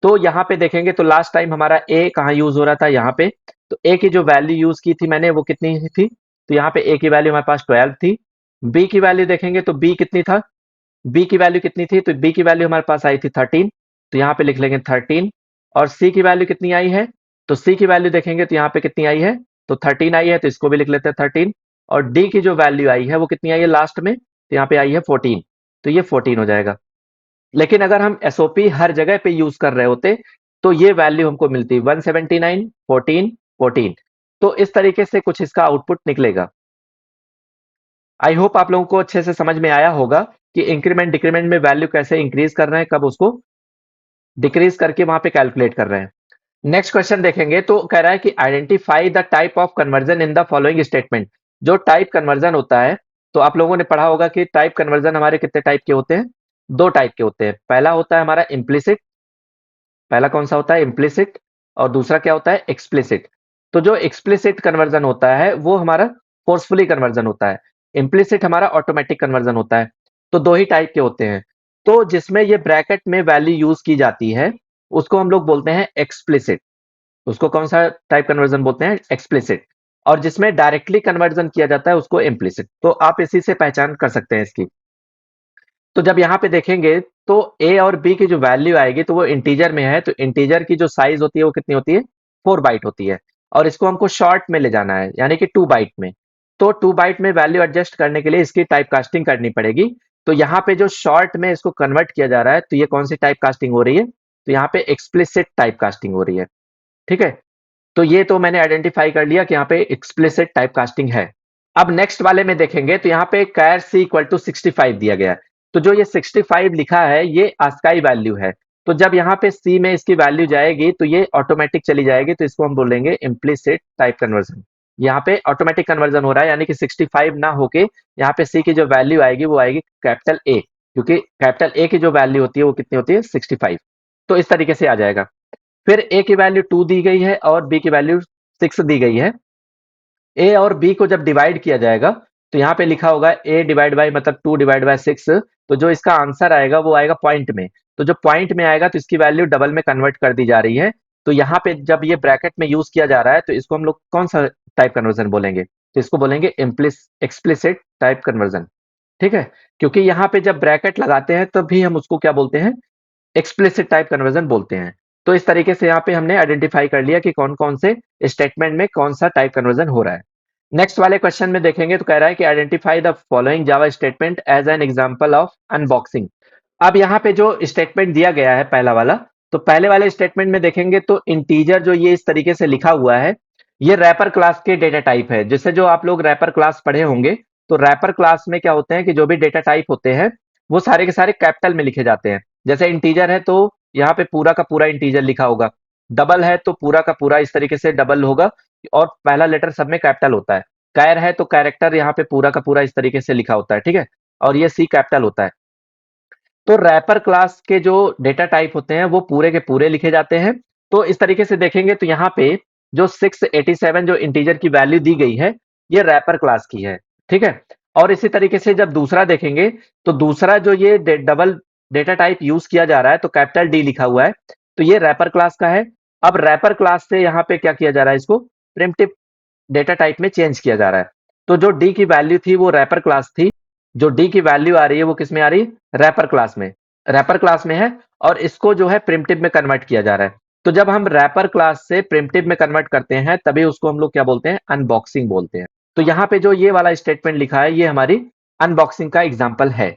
Speaker 1: तो यहाँ पे देखेंगे तो लास्ट टाइम हमारा ए कहाँ यूज हो रहा था, यहाँ पे। तो ए की जो वैल्यू यूज की थी मैंने वो कितनी थी, तो यहाँ पे ए की वैल्यू हमारे पास 12 थी। बी की वैल्यू देखेंगे तो बी कितनी था, बी की वैल्यू कितनी थी, तो बी की वैल्यू हमारे पास आई थी 13, तो यहाँ पे लिख लेंगे 13। और सी की वैल्यू कितनी आई है, तो सी की वैल्यू देखेंगे तो यहाँ पे कितनी आई है, तो 13 आई है, तो इसको भी लिख लेते हैं 13। और डी की जो वैल्यू आई है वो कितनी आई है लास्ट में, तो यहाँ पे आई है 14, तो ये 14 हो जाएगा। लेकिन अगर हम एसओपी हर जगह पे यूज कर रहे होते तो ये वैल्यू हमको मिलती 179, 14, 14। तो इस तरीके से कुछ इसका आउटपुट निकलेगा। आई होप आप लोगों को अच्छे से समझ में आया होगा कि इंक्रीमेंट डिक्रीमेंट में वैल्यू कैसे इंक्रीज कर रहे हैं, कब उसको डिक्रीज करके वहां पे कैलकुलेट कर रहे हैं। नेक्स्ट क्वेश्चन देखेंगे तो कह रहा है कि identify the type of conversion in the following statement. जो टाइप कन्वर्जन होता है, तो आप लोगों ने पढ़ा होगा कि टाइप कन्वर्जन हमारे कितने टाइप के होते हैं, दो टाइप के होते हैं। पहला होता है हमारा इम्प्लिसिट, पहला कौन सा होता है, इम्प्लिसिट। और दूसरा क्या होता है, एक्सप्लिसिट। तो जो एक्सप्लिसिट कन्वर्जन होता है वो हमारा फोर्सफुली कन्वर्जन होता है, इम्प्लिसिट हमारा ऑटोमेटिक कन्वर्जन होता है। तो दो ही टाइप के होते हैं। तो जिसमें ये ब्रैकेट में वैल्यू यूज की जाती है उसको हम लोग बोलते हैं एक्सप्लिसिट। उसको कौन सा टाइप कन्वर्जन बोलते हैं, एक्सप्लिसिट। और जिसमें डायरेक्टली कन्वर्जन किया जाता है उसको इम्प्लिसिट। तो आप इसी से पहचान कर सकते हैं इसकी। तो जब यहाँ पे देखेंगे तो ए और बी की जो वैल्यू आएगी तो वो इंटीजर में है, तो इंटीजर की जो साइज होती है वो कितनी होती है, 4 बाइट होती है। और इसको हमको शॉर्ट में ले जाना है यानी कि 2 बाइट में। तो 2 बाइट में वैल्यू एडजस्ट करने के लिए इसकी टाइप कास्टिंग करनी पड़ेगी। तो यहाँ पे जो शॉर्ट में इसको कन्वर्ट किया जा रहा है, तो ये कौन सी टाइप कास्टिंग हो रही है, तो यहाँ पे एक्सप्लिसिट टाइप कास्टिंग हो रही है। ठीक है, तो ये तो मैंने आइडेंटिफाई कर लिया कि यहाँ पे एक्सप्लिसिट टाइप कास्टिंग है। अब नेक्स्ट वाले में देखेंगे तो यहाँ पे कैर सी इक्वल टू 65 दिया गया है। तो जो ये 65 लिखा है ये आस्काई वैल्यू है। तो जब यहाँ पे सी में इसकी वैल्यू जाएगी तो ये ऑटोमेटिक चली जाएगी, तो इसको हम बोलेंगे इम्प्लिसिट टाइप कन्वर्जन। यहाँ पे ऑटोमेटिक कन्वर्जन हो रहा है यानी कि 65 ना होके यहाँ पे सी की जो वैल्यू आएगी वो आएगी कैपिटल ए, क्योंकि कैपिटल ए की जो वैल्यू होती है वो कितनी होती है, 65। तो इस तरीके से आ जाएगा। फिर ए की वैल्यू 2 दी गई है और बी की वैल्यू 6 दी गई है। ए और बी को जब डिवाइड किया जाएगा तो यहाँ पे लिखा होगा ए डिवाइड बाई मतलब 2 डिवाइड बाई 6। तो जो इसका आंसर आएगा वो आएगा पॉइंट में। तो जो पॉइंट में आएगा तो इसकी वैल्यू डबल में कन्वर्ट कर दी जा रही है। तो यहाँ पे जब ये ब्रैकेट में यूज किया जा रहा है तो इसको हम लोग कौन सा टाइप कन्वर्जन बोलेंगे, तो इसको बोलेंगे एक्सप्लिसिट टाइप कन्वर्जन। ठीक है, क्योंकि यहाँ पे जब ब्रैकेट लगाते हैं तब भी हम उसको क्या बोलते हैं, एक्सप्लिसिट टाइप कन्वर्जन बोलते हैं। तो इस तरीके से यहाँ पे हमने आइडेंटिफाई कर लिया कि कौन कौन से स्टेटमेंट में कौन सा टाइप कन्वर्जन हो रहा है। नेक्स्ट वाले क्वेश्चन में देखेंगे तो कह रहा है कि identify the following Java statement as an example of unboxing. अब यहाँ पे जो स्टेटमेंट दिया गया है पहला वाला, तो पहले वाले स्टेटमेंट में देखेंगे तो इंटीजर जो ये इस तरीके से लिखा हुआ है ये रैपर क्लास के डेटा टाइप है। जिससे जो आप लोग रैपर क्लास पढ़े होंगे, तो रैपर क्लास में क्या होते हैं कि जो भी डेटा टाइप होते हैं वो सारे के सारे कैपिटल में लिखे जाते हैं। जैसे इंटीजर है तो यहाँ पे पूरा का पूरा इंटीजर लिखा होगा, डबल है तो पूरा का पूरा इस तरीके से डबल होगा और पहला लेटर सब में कैपिटल होता है। कैर है तो कैरेक्टर यहाँ पे पूरा का पूरा इस तरीके से लिखा होता है। ठीक है, और ये सी कैपिटल होता है। तो रैपर क्लास के जो डेटा टाइप होते हैं वो पूरे के पूरे लिखे जाते हैं। तो इस तरीके से देखेंगे तो यहाँ पे जो 687 जो इंटीजर की वैल्यू दी गई है ये रैपर क्लास की है। ठीक है, और इसी तरीके से जब दूसरा देखेंगे तो दूसरा जो ये डबल डेटा टाइप यूज किया जा रहा है तो कैपिटल डी लिखा हुआ है, तो ये रैपर क्लास का है। अब रैपर क्लास से यहाँ पे क्या किया जा रहा है, इसको प्रिमिटिव डेटा टाइप में चेंज किया जा रहा है। तो जो डी की वैल्यू थी वो रैपर क्लास थी, जो डी की वैल्यू आ रही है वो किस में आ रही है, रैपर क्लास में, रैपर क्लास में है। और इसको जो है प्रिमिटिव में कन्वर्ट किया जा रहा है। तो जब हम रैपर क्लास से प्रिमिटिव में कन्वर्ट करते हैं तभी उसको हम लोग क्या बोलते हैं, अनबॉक्सिंग बोलते हैं। तो यहाँ पे जो ये वाला स्टेटमेंट लिखा है ये हमारी अनबॉक्सिंग का एग्जाम्पल है।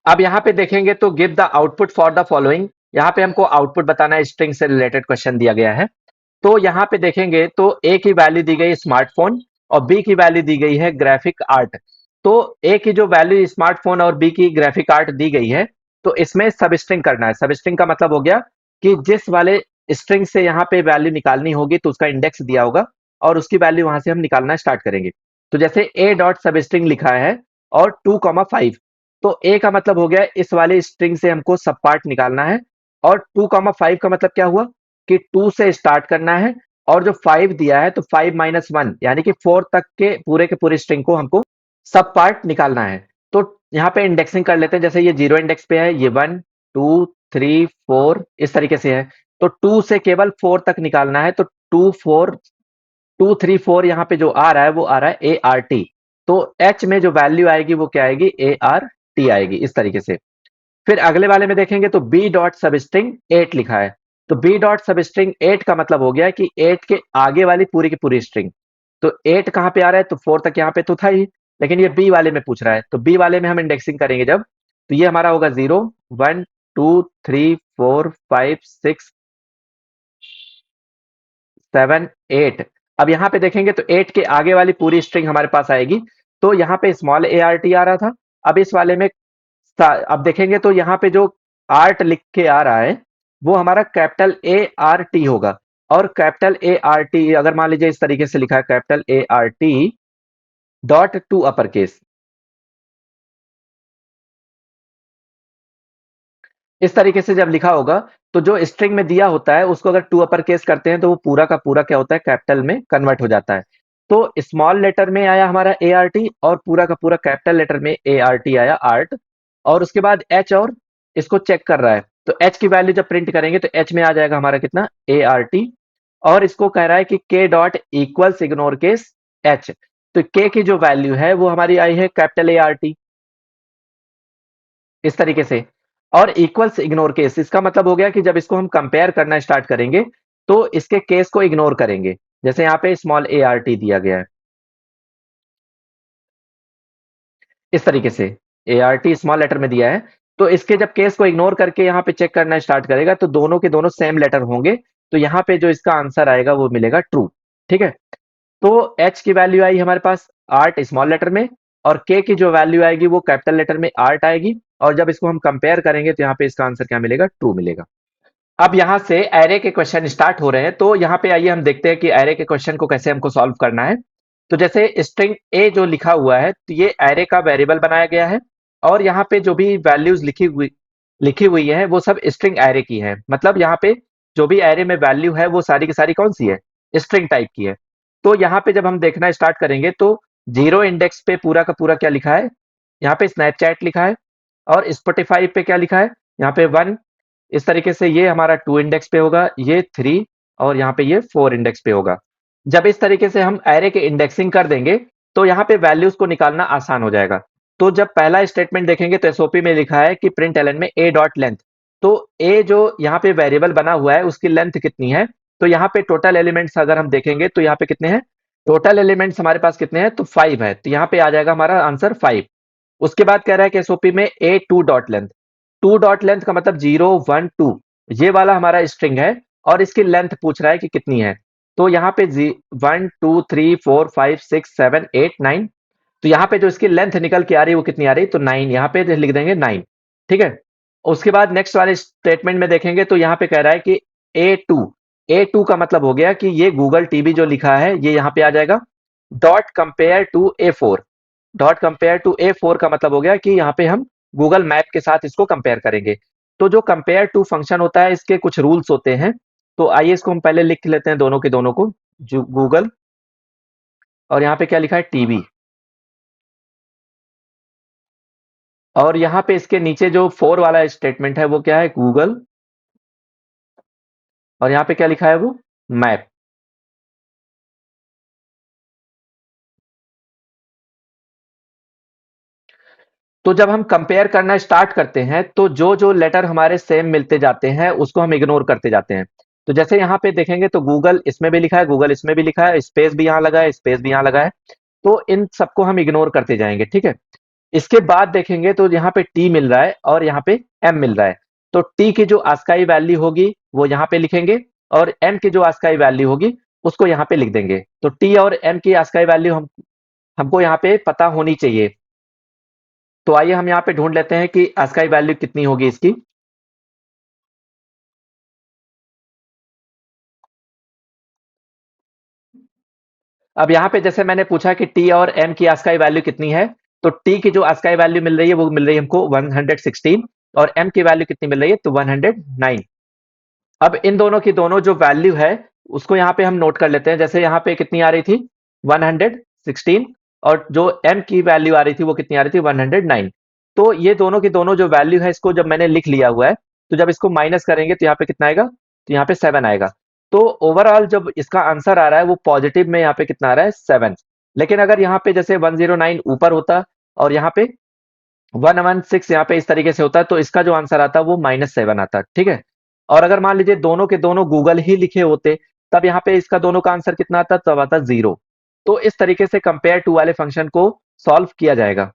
Speaker 1: अब यहाँ पे देखेंगे तो give the output for the following, यहाँ पे हमको आउटपुट बताना है, स्ट्रिंग से रिलेटेड क्वेश्चन दिया गया है। तो यहाँ पे देखेंगे तो ए की वैल्यू दी गई स्मार्टफोन और बी की वैल्यू दी गई है ग्राफिक आर्ट। तो ए की जो वैल्यू स्मार्टफोन और बी की ग्राफिक आर्ट दी गई है, तो इसमें सब स्ट्रिंग करना है। सब स्ट्रिंग का मतलब हो गया कि जिस वाले स्ट्रिंग से यहाँ पे वैल्यू निकालनी होगी तो उसका इंडेक्स दिया होगा और उसकी वैल्यू वहां से हम निकालना स्टार्ट करेंगे। तो जैसे ए डॉट सब स्ट्रिंग लिखा है और 2,5, तो ए का मतलब हो गया इस वाले स्ट्रिंग से हमको सब पार्ट निकालना है, और 2,5 का मतलब क्या हुआ कि 2 से स्टार्ट करना है, और जो 5 दिया है तो 5 - 1 यानी कि 4 तक के पूरे स्ट्रिंग को हमको सब पार्ट निकालना है। तो यहाँ पे इंडेक्सिंग कर लेते हैं, जैसे ये 0 इंडेक्स पे है, ये 1 2 3 4 इस तरीके से है। तो 2 से केवल 4 तक निकालना है, तो 2 3 4 यहाँ पे जो आ रहा है वो आ रहा है ए आर टी। तो एच में जो वैल्यू आएगी वो क्या आएगी, ए आर टी आएगी इस तरीके से। फिर अगले वाले में देखेंगे तो बी डॉट सब स्ट्रिंग 8 लिखा है। तो बी डॉट सब स्ट्रिंग 8 का मतलब हो गया कि 8 के आगे वाली पूरी की पूरी स्ट्रिंग। तो 8 कहाँ पे आ रहा है, तो 4 तक यहाँ पे तो था ही, लेकिन ये बी वाले में पूछ रहा है, तो बी वाले में हम इंडेक्सिंग करेंगे जब, तो ये हमारा होगा 0 1 2 3 4 5 6 7 8। अब यहाँ पे देखेंगे तो 8 के आगे वाली पूरी स्ट्रिंग हमारे पास आएगी। तो यहाँ पे स्मॉल ए आर टी आ रहा था। अब इस वाले में अब देखेंगे तो यहाँ पे जो आर्ट लिख के आ रहा है वो हमारा कैपिटल ए आर टी होगा। और कैपिटल ए आर टी अगर मान लीजिए इस तरीके से लिखा है, capital A R T dot to upper case, इस तरीके से जब लिखा होगा तो जो स्ट्रिंग में दिया होता है उसको अगर टू अपर केस करते हैं तो वो पूरा का पूरा क्या होता है, कैपिटल में कन्वर्ट हो जाता है। तो स्मॉल लेटर में आया हमारा ए आर टी और पूरा का पूरा कैपिटल लेटर में ए आर टी आया, आर्ट। और उसके बाद एच, और इसको चेक कर रहा है, तो एच की वैल्यू जब प्रिंट करेंगे तो एच में आ जाएगा हमारा कितना, ए आर टी। और इसको कह रहा है कि के dot equals ignore case H. तो के की जो वैल्यू है वो हमारी आई है कैपिटल ए आर टी इस तरीके से। और इक्वल्स इग्नोर केस इसका मतलब हो गया कि जब इसको हम कंपेयर करना स्टार्ट करेंगे तो इसके केस को इग्नोर करेंगे, जैसे यहाँ पे स्मॉल ए आर टी दिया गया है इस तरीके से, A R T small letter में दिया है। तो इसके जब केस को इग्नोर करके यहाँ पे चेक करना स्टार्ट करेगा तो दोनों के दोनों सेम लेटर होंगे, तो यहाँ पे जो इसका आंसर आएगा वो मिलेगा ट्रू। ठीक है। तो एच की वैल्यू आई हमारे पास आर्ट स्मॉल लेटर में, और के की जो वैल्यू आएगी वो कैपिटल लेटर में आर्ट आएगी, और जब इसको हम कंपेयर करेंगे तो यहाँ पे इसका आंसर क्या मिलेगा, ट्रू मिलेगा। अब यहाँ से एरे के क्वेश्चन स्टार्ट हो रहे हैं, तो यहाँ पे आइए हम देखते हैं कि एरे के क्वेश्चन को कैसे हमको सॉल्व करना है। तो जैसे स्ट्रिंग ए जो लिखा हुआ है तो ये एरे का वेरिएबल बनाया गया है, और यहाँ पे जो भी वैल्यूज लिखी हुई है वो सब स्ट्रिंग एरे की है। मतलब यहाँ पे जो भी एरे में वैल्यू है वो सारी की सारी कौन सी है, स्ट्रिंग टाइप की है। तो यहाँ पे जब हम देखना स्टार्ट करेंगे तो 0 इंडेक्स पे पूरा का पूरा क्या लिखा है, यहाँ पे स्नैपचैट लिखा है, और स्पॉटिफाई पे क्या लिखा है, यहाँ पे 1। इस तरीके से ये हमारा 2 इंडेक्स पे होगा, ये 3, और यहाँ पे ये 4 इंडेक्स पे होगा। जब इस तरीके से हम एरे के इंडेक्सिंग कर देंगे तो यहाँ पे वैल्यूज को निकालना आसान हो जाएगा। तो जब पहला स्टेटमेंट देखेंगे तो एसओपी में लिखा है कि प्रिंट एलन में ए डॉट लेंथ। तो ए जो यहाँ पे वेरिएबल बना हुआ है उसकी लेंथ कितनी है, तो यहाँ पे टोटल एलिमेंट्स अगर हम देखेंगे तो यहाँ पे कितने हैं, टोटल एलिमेंट्स हमारे पास कितने हैं, तो 5 है, तो यहाँ पे आ जाएगा हमारा आंसर 5। उसके बाद कह रहा है कि एसओपी में a two dot length. Two dot length का मतलब 0 1 2, ये वाला हमारा स्ट्रिंग है, और इसकी लेंथ पूछ रहा है कि कितनी है। तो यहाँ पे 1 2 3 4 5 6 7 8 9, तो यहाँ पे जो इसकी लेंथ निकल के आ रही है वो कितनी आ रही है, तो 9, यहाँ पे लिख देंगे 9। ठीक है। उसके बाद नेक्स्ट वाले स्टेटमेंट में देखेंगे तो यहाँ पे कह रहा है कि ए टू का मतलब हो गया कि ये गूगल टीवी जो लिखा है ये यहाँ पे आ जाएगा। Dot compare to A four का मतलब हो गया कि यहाँ पे हम गूगल मैप के साथ इसको कंपेयर करेंगे। तो जो कंपेयर टू फंक्शन होता है इसके कुछ रूल्स होते हैं, तो आइए इसको हम पहले लिख लेते हैं दोनों के दोनों को, जो गूगल, और यहाँ पे क्या लिखा है, टीवी। और यहाँ पे इसके नीचे जो 4 वाला स्टेटमेंट है वो क्या है, गूगल, और यहाँ पे क्या लिखा है वो, मैप। तो जब हम कंपेयर करना स्टार्ट करते हैं तो जो जो लेटर हमारे सेम मिलते जाते हैं उसको हम इग्नोर करते जाते हैं। तो जैसे यहाँ पे देखेंगे तो गूगल इसमें भी लिखा है, गूगल इसमें भी लिखा है, स्पेस भी यहाँ लगा है, स्पेस भी यहाँ लगा है, तो इन सबको हम इग्नोर करते जाएंगे। ठीक है। इसके बाद देखेंगे तो यहाँ पे टी मिल रहा है और यहाँ पे एम मिल रहा है। तो टी की जो ASCII वैल्यू होगी वो यहाँ पे लिखेंगे और एम की जो ASCII वैल्यू होगी उसको यहाँ पे लिख देंगे। तो टी और एम की ASCII वैल्यू हमको यहाँ पे पता होनी चाहिए। तो आइए हम यहाँ पे ढूंढ लेते हैं कि ASCII वैल्यू कितनी होगी इसकी। अब यहाँ पे जैसे मैंने पूछा कि टी और एम की ASCII वैल्यू कितनी है, तो टी की जो ASCII वैल्यू मिल रही है वो मिल रही है हमको 116 और एम की वैल्यू कितनी मिल रही है तो 109। अब इन दोनों की दोनों जो वैल्यू है उसको यहाँ पे हम नोट कर लेते हैं। जैसे यहाँ पे कितनी आ रही थी 116 और जो एम की वैल्यू आ रही थी वो कितनी आ रही थी 109। तो ये दोनों की दोनों जो वैल्यू है इसको जब मैंने लिख लिया हुआ है तो जब इसको माइनस करेंगे तो यहाँ पे कितना आएगा तो यहाँ पे 7 आएगा। तो ओवरऑल जब इसका आंसर आ रहा है वो पॉजिटिव में यहाँ पे कितना आ रहा है 7। लेकिन अगर यहाँ पे जैसे 109 ऊपर होता और यहाँ पे 116 यहाँ पे इस तरीके से होता है तो इसका जो आंसर आता वो -7 आता। ठीक है। और अगर मान लीजिए दोनों के दोनों गूगल ही लिखे होते तब यहाँ पे इसका दोनों का आंसर कितना आता तब आता 0। तो इस तरीके से कंपेयर टू वाले फंक्शन को सॉल्व किया जाएगा।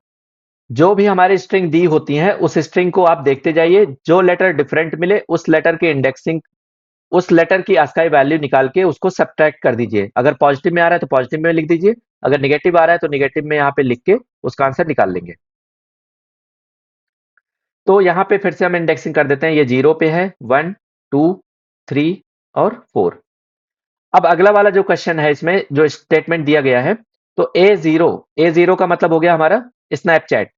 Speaker 1: जो भी हमारी स्ट्रिंग दी होती है उस स्ट्रिंग को आप देखते जाइए, जो लेटर डिफरेंट मिले उस लेटर के इंडेक्सिंग उस लेटर की ASCII वैल्यू निकाल के उसको सब्ट्रैक्ट कर दीजिए। अगर पॉजिटिव में आ रहा है तो पॉजिटिव में लिख दीजिए, अगर नेगेटिव आ रहा है तो नेगेटिव में यहाँ पे लिख के उसका आंसर निकाल लेंगे। तो यहाँ पे फिर से हम इंडेक्सिंग कर देते हैं। ये 0 पे है, 1 2 3 और 4। अब अगला वाला जो क्वेश्चन है इसमें जो स्टेटमेंट दिया गया है तो ए जीरो का मतलब हो गया हमारा स्नैपचैट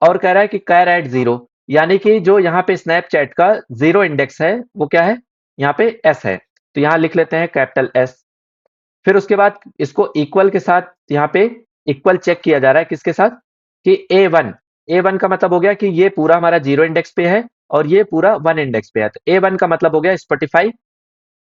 Speaker 1: और कह रहा है कि कैर एट जीरो, यानी कि जो यहाँ पे स्नैपचैट का 0 इंडेक्स है वो क्या है यहाँ पे एस है। तो यहाँ लिख लेते हैं कैपिटल एस। फिर उसके बाद इसको इक्वल के साथ यहाँ पे इक्वल चेक किया जा रहा है किसके साथ कि ए वन का मतलब हो गया कि ये पूरा हमारा 0 इंडेक्स पे है और ये पूरा 1 इंडेक्स पे है। तो ए वन का मतलब हो गया Spotify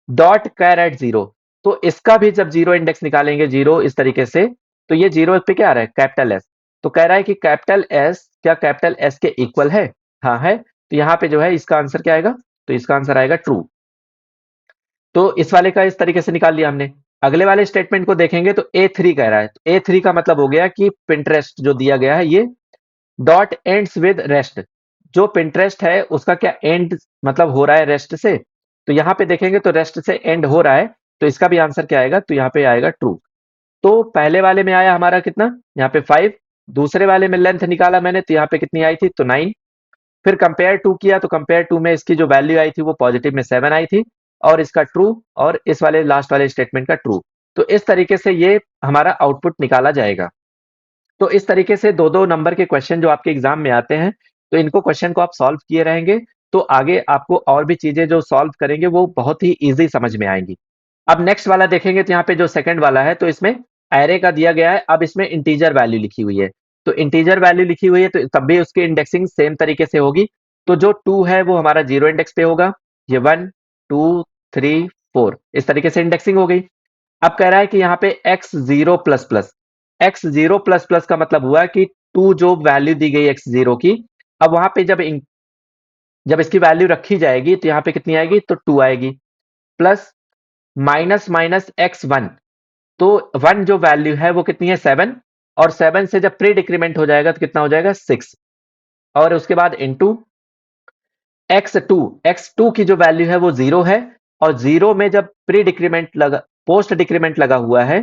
Speaker 1: dot char at zero. तो इसका भी जब 0 इंडेक्स निकालेंगे 0 इस तरीके से तो ये 0 पे क्या आ रहा है कैपिटल एस। तो कह रहा है कि कैपिटल एस क्या कैपिटल एस के इक्वल है। हाँ है। तो यहाँ पे जो है इसका आंसर क्या आएगा तो इसका आंसर आएगा ट्रू। तो इस वाले का इस तरीके से निकाल लिया हमने। अगले वाले स्टेटमेंट को देखेंगे तो ए3 कह रहा है। तो ए3 का मतलब हो गया कि पिंटरेस्ट जो दिया गया है ये डॉट एंड्स विद रेस्ट। जो पिंटरेस्ट है उसका क्या एंड मतलब हो रहा है रेस्ट से। तो यहाँ पे देखेंगे तो रेस्ट से एंड हो रहा है तो इसका भी आंसर क्या आएगा तो यहाँ पे आएगा ट्रू। तो पहले वाले में आया हमारा कितना यहाँ पे 5, दूसरे वाले में लेंथ निकाला मैंने तो यहाँ पे कितनी आई थी तो 9। फिर कंपेयर टू किया तो कंपेयर टू में इसकी जो वैल्यू आई थी वो पॉजिटिव में 7 आई थी और इसका ट्रू और इस वाले लास्ट वाले स्टेटमेंट का ट्रू। तो इस तरीके से ये हमारा आउटपुट निकाला जाएगा। तो इस तरीके से दो दो नंबर के क्वेश्चन जो आपके एग्जाम में आते हैं तो इनको क्वेश्चन को आप सॉल्व किए रहेंगे तो आगे आपको और भी चीजें जो सॉल्व करेंगे वो बहुत ही इजी समझ में आएंगी। अब नेक्स्ट वाला देखेंगे तो यहाँ पे जो सेकंड वाला है तो इसमें एरे का दिया गया है। अब इसमें इंटीजर वैल्यू लिखी हुई है। तो इंटीजर वैल्यू लिखी हुई है तो तब भी उसकी इंडेक्सिंग सेम तरीके से होगी। तो जो 2 है वो हमारा 0 इंडेक्स पे होगा। ये 1 2 3 4 इस तरीके से इंडेक्सिंग हो गई। अब कह रहा है कि यहाँ पे x0++ का मतलब हुआ कि 2 जो वैल्यू दी गई x0 की अब वहां पे जब इसकी वैल्यू रखी जाएगी तो यहाँ पे कितनी आएगी तो 2 आएगी प्लस माइनस माइनस x1। तो 1 जो वैल्यू है वो कितनी है 7 और 7 से जब प्री डिक्रीमेंट हो जाएगा तो कितना हो जाएगा 6 और उसके बाद इनटू x2 की जो वैल्यू है वो 0 है और 0 में जब प्री डिक्रीमेंट लगा पोस्ट डिक्रीमेंट लगा हुआ है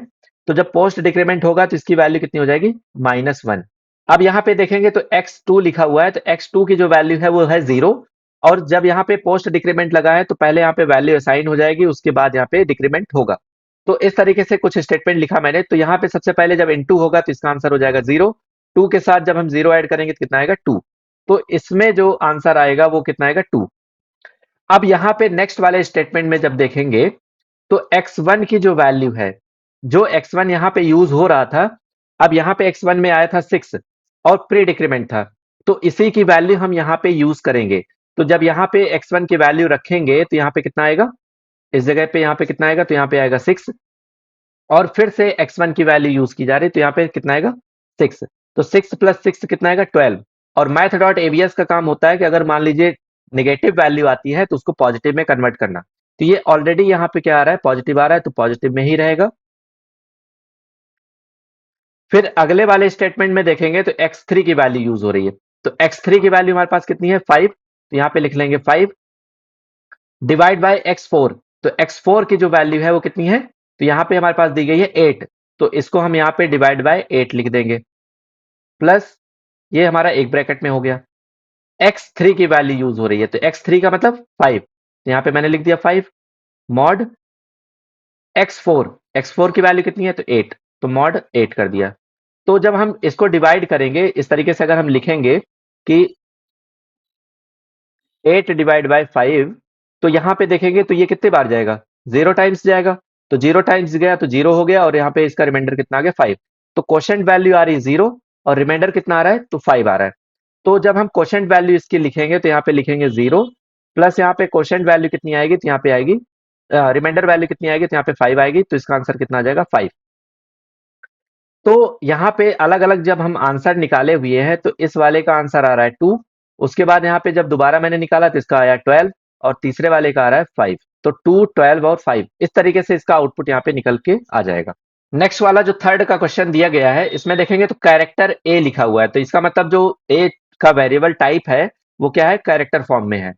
Speaker 1: तो जब पोस्ट डिक्रीमेंट होगा तो इसकी वैल्यू कितनी हो जाएगी -1। अब यहाँ पे देखेंगे तो x2 लिखा हुआ है तो x2 की जो वैल्यू है वो है 0 और जब यहाँ पे पोस्ट डिक्रीमेंट लगा है तो पहले यहाँ पे वैल्यू असाइन हो जाएगी उसके बाद यहाँ पे डिक्रीमेंट होगा। तो इस तरीके से कुछ स्टेटमेंट लिखा मैंने। तो यहाँ पे सबसे पहले जब इनटू होगा तो इसका आंसर हो जाएगा 0। 2 के साथ जब हम 0 ऐड करेंगे तो कितना आएगा 2। तो इसमें जो आंसर आएगा वो कितना आएगा 2। अब यहाँ पे नेक्स्ट वाले स्टेटमेंट में जब देखेंगे तो x1 की जो वैल्यू है जो x1 यहाँ पे यूज हो रहा था अब यहाँ पे x1 में आया था 6 और प्री डिक्रीमेंट था तो इसी की वैल्यू हम यहाँ पे यूज करेंगे। तो जब यहाँ पे x1 की वैल्यू रखेंगे तो यहाँ पे कितना आएगा इस जगह पे यहाँ पे कितना आएगा तो यहाँ पे आएगा 6 और फिर से x1 की वैल्यू यूज की जा रही है तो यहाँ पे कितना आएगा 6। तो 6 + 6 कितना आएगा 12। और मैथ डॉट एवीएस का काम होता है कि अगर मान लीजिए नेगेटिव वैल्यू आती है तो उसको पॉजिटिव में कन्वर्ट करना। तो ये ऑलरेडी यहाँ पे क्या आ रहा है पॉजिटिव आ रहा है तो पॉजिटिव में ही रहेगा। फिर अगले वाले स्टेटमेंट में देखेंगे तो x3 की वैल्यू यूज हो रही है। तो x3 की वैल्यू हमारे पास कितनी है 5, तो यहाँ पे लिख लेंगे 5 डिवाइड बाय x4। तो x4 की जो वैल्यू है वो कितनी है, तो यहाँ पे हमारे पास दी गई है 8, तो इसको हम यहाँ पे डिवाइड बाय 8 लिख देंगे, प्लस ये हमारा एक ब्रैकेट में हो गया। x3 की वैल्यू यूज हो रही है, तो x3 का मतलब 5, तो यहाँ पे मैंने लिख दिया 5 मॉड x4 की वैल्यू कितनी है तो 8, तो मॉड 8 कर दिया। तो जब हम इसको डिवाइड करेंगे इस तरीके से, अगर हम लिखेंगे कि 8 डिवाइड बाय 5, तो यहाँ पे देखेंगे तो ये कितने बार जाएगा, 0 टाइम्स जाएगा। तो 0 टाइम्स गया तो 0 हो गया, और यहाँ पे इसका रिमाइंडर कितना आ गया 5। तो क्वोशंट वैल्यू आ रही है 0 और रिमाइंडर कितना आ रहा है तो 5 आ रहा है। तो जब हम क्वोशंट वैल्यू इसकी लिखेंगे तो यहाँ पे लिखेंगे 0 प्लस यहाँ पे क्वोशंट वैल्यू कितनी आएगी तो यहाँ पे आएगी रिमाइंडर वैल्यू कितनी आएगी तो यहाँ पे 5 आएगी, तो इसका आंसर कितना आ जाएगा 5। तो यहाँ पे अलग अलग जब हम आंसर निकाले हुए हैं तो इस वाले का आंसर आ रहा है 2, उसके बाद यहाँ पे जब दोबारा मैंने निकाला तो इसका आया 12 और तीसरे वाले का आ रहा है 5। तो 2, 12 और 5 इस तरीके से इसका आउटपुट यहाँ पे निकल के आ जाएगा। नेक्स्ट वाला जो थर्ड का क्वेश्चन दिया गया है इसमें देखेंगे तो कैरेक्टर ए लिखा हुआ है, तो इसका मतलब जो ए का वेरिएबल टाइप है वो क्या है, कैरेक्टर फॉर्म में है।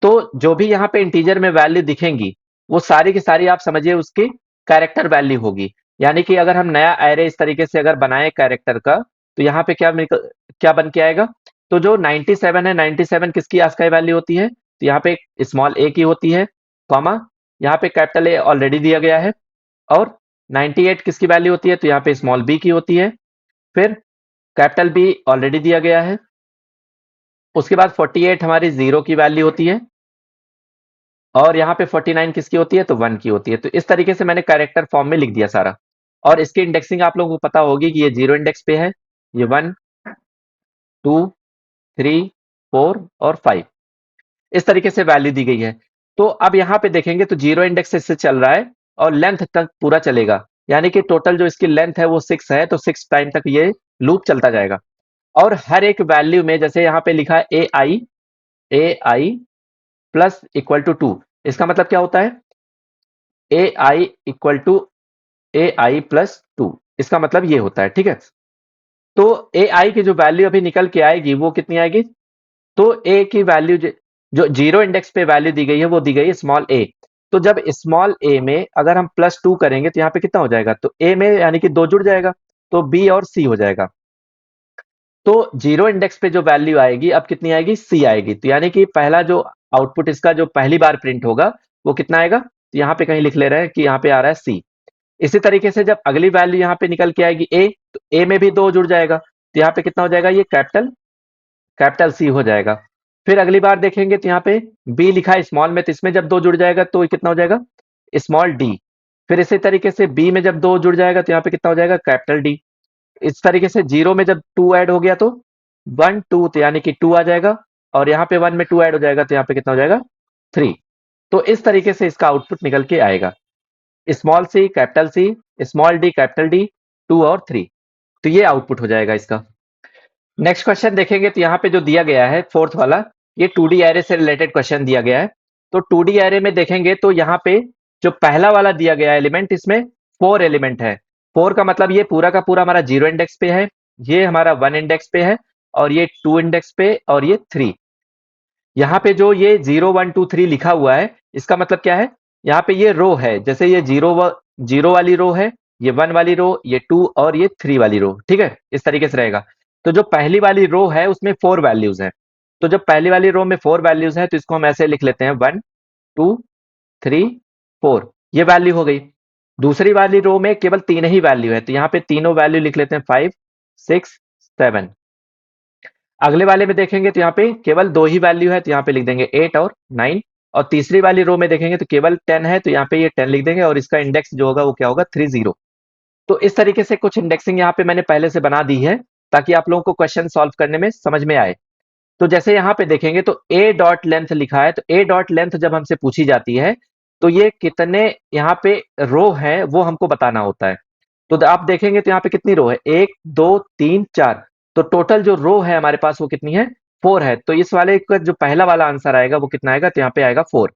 Speaker 1: तो जो भी यहाँ पे इंटीजर में वैल्यू दिखेंगी वो सारी की सारी आप समझिए उसकी कैरेक्टर वैल्यू होगी। यानी कि अगर हम नया एरे इस तरीके से अगर बनाए कैरेक्टर का, तो यहाँ पे क्या बन के आएगा, तो जो 97 है 97 किसकी आस्काई वैल्यू होती है, तो यहाँ पे स्मॉल ए की होती है, कॉमा यहाँ पे कैपिटल ए ऑलरेडी दिया गया है, और 98 किसकी वैल्यू होती है तो यहाँ पे स्मॉल बी की होती है, फिर कैपिटल बी ऑलरेडी दिया गया है, उसके बाद 48 हमारी जीरो की वैल्यू होती है, और यहाँ पे 49 किसकी होती है तो 1 की होती है। तो इस तरीके से मैंने कैरेक्टर फॉर्म में लिख दिया सारा, और इसकी इंडेक्सिंग आप लोगों को पता होगी कि ये 0 इंडेक्स पे है, ये 1, 2, 3, 4 और 5 इस तरीके से वैल्यू दी गई है। तो अब यहाँ पे देखेंगे तो 0 इंडेक्स से चल रहा है और लेंथ तक पूरा चलेगा, यानी कि टोटल जो इसकी लेंथ है वो 6 है, तो 6 टाइम तक ये लूप चलता जाएगा। और हर एक वैल्यू में जैसे यहाँ पे लिखा है A I plus equal to 2, इसका मतलब क्या होता है, A I equal to A I plus 2, इसका मतलब ये होता है, ठीक है। तो ए आई की जो वैल्यू अभी निकल के आएगी वो कितनी आएगी, तो ए की वैल्यू जो 0 इंडेक्स पे वैल्यू दी गई है वो दी गई है स्मॉल ए। तो जब स्मॉल ए में अगर हम +2 करेंगे तो यहाँ पे कितना हो जाएगा, तो ए में यानी कि 2 जुड़ जाएगा, तो बी और सी हो जाएगा। तो 0 इंडेक्स पे जो वैल्यू आएगी अब कितनी आएगी, सी आएगी। तो यानी कि पहला जो आउटपुट इसका जो पहली बार प्रिंट होगा वो कितना आएगा, तो यहाँ पे कहीं लिख ले रहे हैं कि यहाँ पे आ रहा है सी। इसी तरीके से जब अगली वैल्यू यहाँ पे निकल के आएगी ए, तो ए में भी 2 जुड़ जाएगा, तो यहाँ पे कितना हो जाएगा, ये कैपिटल कैपिटल सी हो जाएगा। फिर अगली बार देखेंगे तो यहाँ पे बी लिखा है स्मॉल में, तो इसमें जब 2 जुड़ जाएगा तो ये कितना हो जाएगा, स्मॉल डी। फिर इसी तरीके से बी में जब 2 जुड़ जाएगा तो यहाँ पे कितना हो जाएगा, कैपिटल डी। इस तरीके से 0 में जब 2 ऐड हो गया तो 1, 2, तो यानी कि 2 आ जाएगा, और यहाँ पे 1 में 2 ऐड हो जाएगा तो यहाँ पे कितना हो जाएगा 3। तो इस तरीके से इसका आउटपुट निकल के आएगा, small C capital C, small D capital D, 2 और 3। तो ये आउटपुट हो जाएगा इसका। नेक्स्ट क्वेश्चन देखेंगे तो यहाँ पे जो दिया गया है फोर्थ वाला, ये 2D एरे से रिलेटेड क्वेश्चन दिया गया है। तो 2D एरे में देखेंगे तो यहाँ पे जो पहला वाला दिया गया एलिमेंट, इसमें 4 एलिमेंट है। 4 का मतलब ये पूरा का पूरा हमारा 0 इंडेक्स पे है, ये हमारा 1 इंडेक्स पे है, और ये 2 इंडेक्स पे, और ये 3। यहाँ पे जो ये 0, 1, 2, 3 लिखा हुआ है इसका मतलब क्या है, यहाँ पे ये रो है, जैसे ये 0 वाली रो है, ये 1 वाली रो, ये 2 और ये 3 वाली रो, ठीक है, इस तरीके से रहेगा। तो जो पहली वाली रो है उसमें 4 वैल्यूज है, तो जब पहली वाली रो में 4 वैल्यूज है तो इसको हम ऐसे लिख लेते हैं 1, 2, 3, 4, ये वैल्यू हो गई। दूसरी वाली रो में केवल 3 ही वैल्यू है, तो यहाँ पे तीनों वैल्यू लिख लेते हैं 5, 6, 7। अगले वाले में देखेंगे तो यहाँ पे केवल 2 ही वैल्यू है, तो यहाँ पे लिख देंगे 8 और 9। और तीसरी वाली रो में देखेंगे तो केवल 10 है, तो यहाँ पे ये 10 लिख देंगे, और इसका इंडेक्स जो होगा वो क्या होगा 30। तो इस तरीके से कुछ इंडेक्सिंग यहाँ पे मैंने पहले से बना दी है ताकि आप लोगों को क्वेश्चन सॉल्व करने में समझ में आए। तो जैसे यहाँ पे देखेंगे तो ए डॉट लेंथ लिखा है, तो ए डॉट लेंथ जब हमसे पूछी जाती है तो ये कितने यहाँ पे रो है वो हमको बताना होता है। तो आप देखेंगे तो यहाँ पे कितनी रो है, 1, 2, 3, 4। तो टोटल जो रो है हमारे पास वो कितनी है, 4 है। तो इस वाले का जो पहला वाला आंसर आएगा वो कितना आएगा, तो यहाँ पे आएगा 4।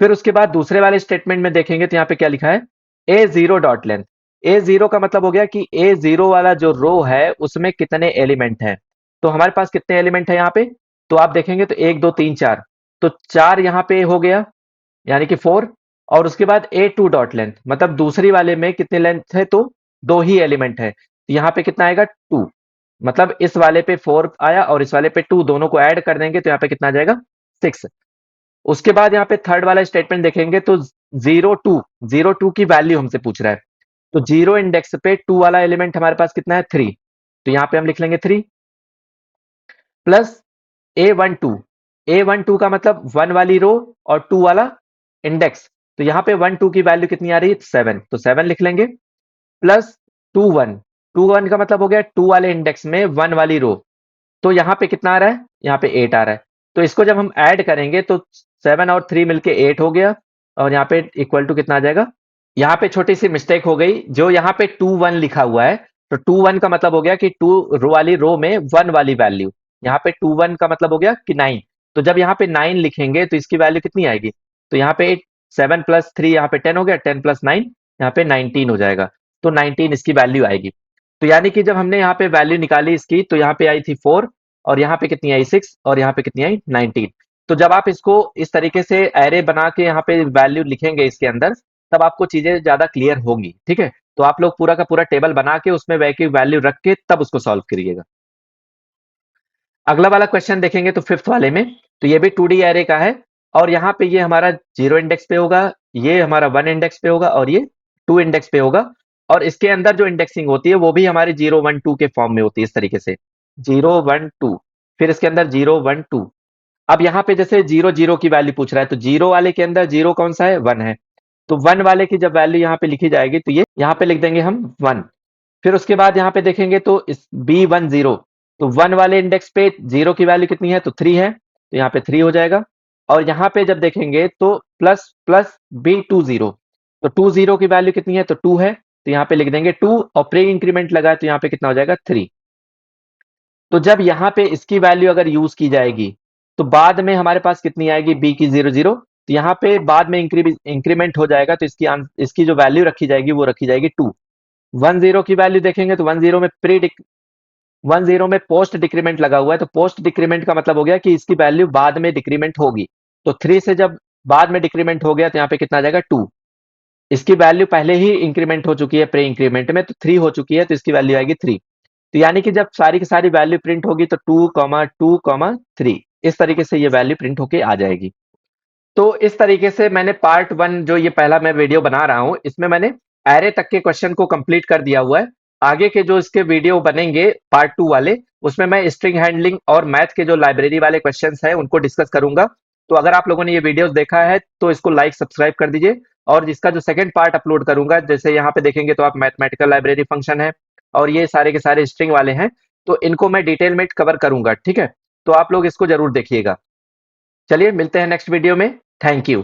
Speaker 1: फिर उसके बाद दूसरे वाले स्टेटमेंट में देखेंगे तो यहाँ पे क्या लिखा है, ए जीरो डॉट लेंथ। ए जीरो का मतलब हो गया कि ए जीरो वाला जो रो है उसमें कितने एलिमेंट हैं। तो हमारे पास कितने एलिमेंट है यहाँ पे, तो आप देखेंगे तो एक दो तीन चार, तो चार यहाँ पे हो गया यानी कि 4। और उसके बाद ए टू डॉट लेंथ, मतलब दूसरी वाले में कितने लेंथ है, तो दो ही एलिमेंट है, तो यहाँ पे कितना आएगा 2। मतलब इस वाले पे 4 आया और इस वाले पे 2, दोनों को ऐड कर देंगे तो यहाँ पे कितना आ जाएगा 6। उसके बाद यहाँ पे थर्ड वाला स्टेटमेंट देखेंगे तो 0 2 की वैल्यू हमसे पूछ रहा है। तो जीरो इंडेक्स पे 2 वाला एलिमेंट हमारे पास कितना है 3, तो यहाँ पे हम लिख लेंगे 3 प्लस A12। A12 का मतलब 1 वाली रो और 2 वाला इंडेक्स, तो यहाँ पे 1 2 की वैल्यू कितनी आ रही है 7, तो 7 लिख लेंगे प्लस 2 1। 2 1 का मतलब हो गया 2 वाले इंडेक्स में 1 वाली रो, तो यहाँ पे कितना आ रहा है, यहाँ पे 8 आ रहा है। तो इसको जब हम ऐड करेंगे तो 7 और 3 मिलके 8 हो गया, और यहाँ पे इक्वल टू कितना आ जाएगा। यहाँ पे छोटी सी मिस्टेक हो गई, जो यहाँ पे 2 1 लिखा हुआ है, तो 2 1 का मतलब हो गया कि 2 रो वाली रो में 1 वाली वैल्यू, यहाँ पे 2 1 का मतलब हो गया कि 9। तो जब यहाँ पे 9 लिखेंगे तो इसकी वैल्यू कितनी आएगी, तो यहाँ पे 7 प्लस 3 यहाँ पे 10 हो गया, 10 प्लस 9 यहाँ पे 19 हो जाएगा, तो 19 इसकी वैल्यू आएगी। तो यानी कि जब हमने यहाँ पे वैल्यू निकाली इसकी, तो यहाँ पे आई थी 4, और यहाँ पे कितनी आई 6, और यहाँ पे कितनी आई 19। तो जब आप इसको इस तरीके से एरे बना के यहाँ पे वैल्यू लिखेंगे इसके अंदर, तब आपको चीजें ज्यादा क्लियर होंगी। ठीक है, तो आप लोग पूरा का पूरा टेबल बना के उसमें वैल्यू रख के तब उसको सॉल्व करिएगा। अगला वाला क्वेश्चन देखेंगे तो फिफ्थ वाले में, तो ये भी 2D एरे का है, और यहाँ पे ये हमारा 0 इंडेक्स पे होगा, ये हमारा 1 इंडेक्स पे होगा, और ये 2 इंडेक्स पे होगा। और इसके अंदर जो इंडेक्सिंग होती है वो भी हमारी 0 1 2 के फॉर्म में होती है, इस तरीके से 0 1 2, फिर इसके अंदर 0 1 2। अब यहाँ पे जैसे 0 0 की वैल्यू पूछ रहा है, तो 0 वाले के अंदर 0 कौन सा है 1 है, तो 1 वाले की जब वैल्यू यहाँ पे लिखी जाएगी तो ये यहाँ पे लिख देंगे हम 1। फिर उसके बाद यहाँ पे देखेंगे तो इस B10, तो 1 वाले इंडेक्स पे 0 की वैल्यू कितनी है, तो 3 है, तो यहाँ पे 3 हो जाएगा। और यहाँ पे जब देखेंगे तो प्लस प्लस B20, तो 20 की वैल्यू कितनी है, तो 2 है, तो यहाँ पे लिख देंगे 2, और प्री इंक्रीमेंट लगा है तो यहाँ पे कितना हो जाएगा 3। तो जब यहाँ पे इसकी वैल्यू अगर यूज की जाएगी, तो बाद में हमारे पास कितनी आएगी B की 0 0, तो यहाँ पे बाद में इंक्रीमेंट हो जाएगा, तो इसकी जो वैल्यू रखी जाएगी वो रखी जाएगी 2। 10 की वैल्यू देखेंगे तो 10 में पोस्ट डिक्रीमेंट लगा हुआ है, तो पोस्ट डिक्रीमेंट का मतलब हो गया कि इसकी वैल्यू बाद में डिक्रीमेंट होगी। तो 3 से जब बाद में डिक्रीमेंट हो गया तो यहाँ पे कितना आ जाएगा 2। इसकी वैल्यू पहले ही इंक्रीमेंट हो चुकी है प्री इंक्रीमेंट में, तो 3 हो चुकी है, तो इसकी वैल्यू आएगी 3। तो यानी कि जब सारी की सारी वैल्यू प्रिंट होगी तो 2 2 3 इस तरीके से ये वैल्यू प्रिंट होके आ जाएगी। तो इस तरीके से मैंने पार्ट 1 जो ये पहला मैं वीडियो बना रहा हूँ, इसमें मैंने एरे तक के क्वेश्चन को कंप्लीट कर दिया हुआ है। आगे के जो इसके वीडियो बनेंगे पार्ट 2 वाले, उसमें मैं स्ट्रिंग हैंडलिंग और मैथ के जो लाइब्रेरी वाले क्वेश्चंस हैं उनको डिस्कस करूंगा। तो अगर आप लोगों ने ये वीडियोस देखा है तो इसको लाइक सब्सक्राइब कर दीजिए, और जिसका जो सेकंड पार्ट अपलोड करूंगा, जैसे यहाँ पे देखेंगे तो आप मैथमेटिकल लाइब्रेरी फंक्शन है, और ये सारे के सारे स्ट्रिंग वाले हैं, तो इनको मैं डिटेल में कवर करूंगा। ठीक है, तो आप लोग इसको जरूर देखिएगा। चलिए मिलते हैं नेक्स्ट वीडियो में। Thank you.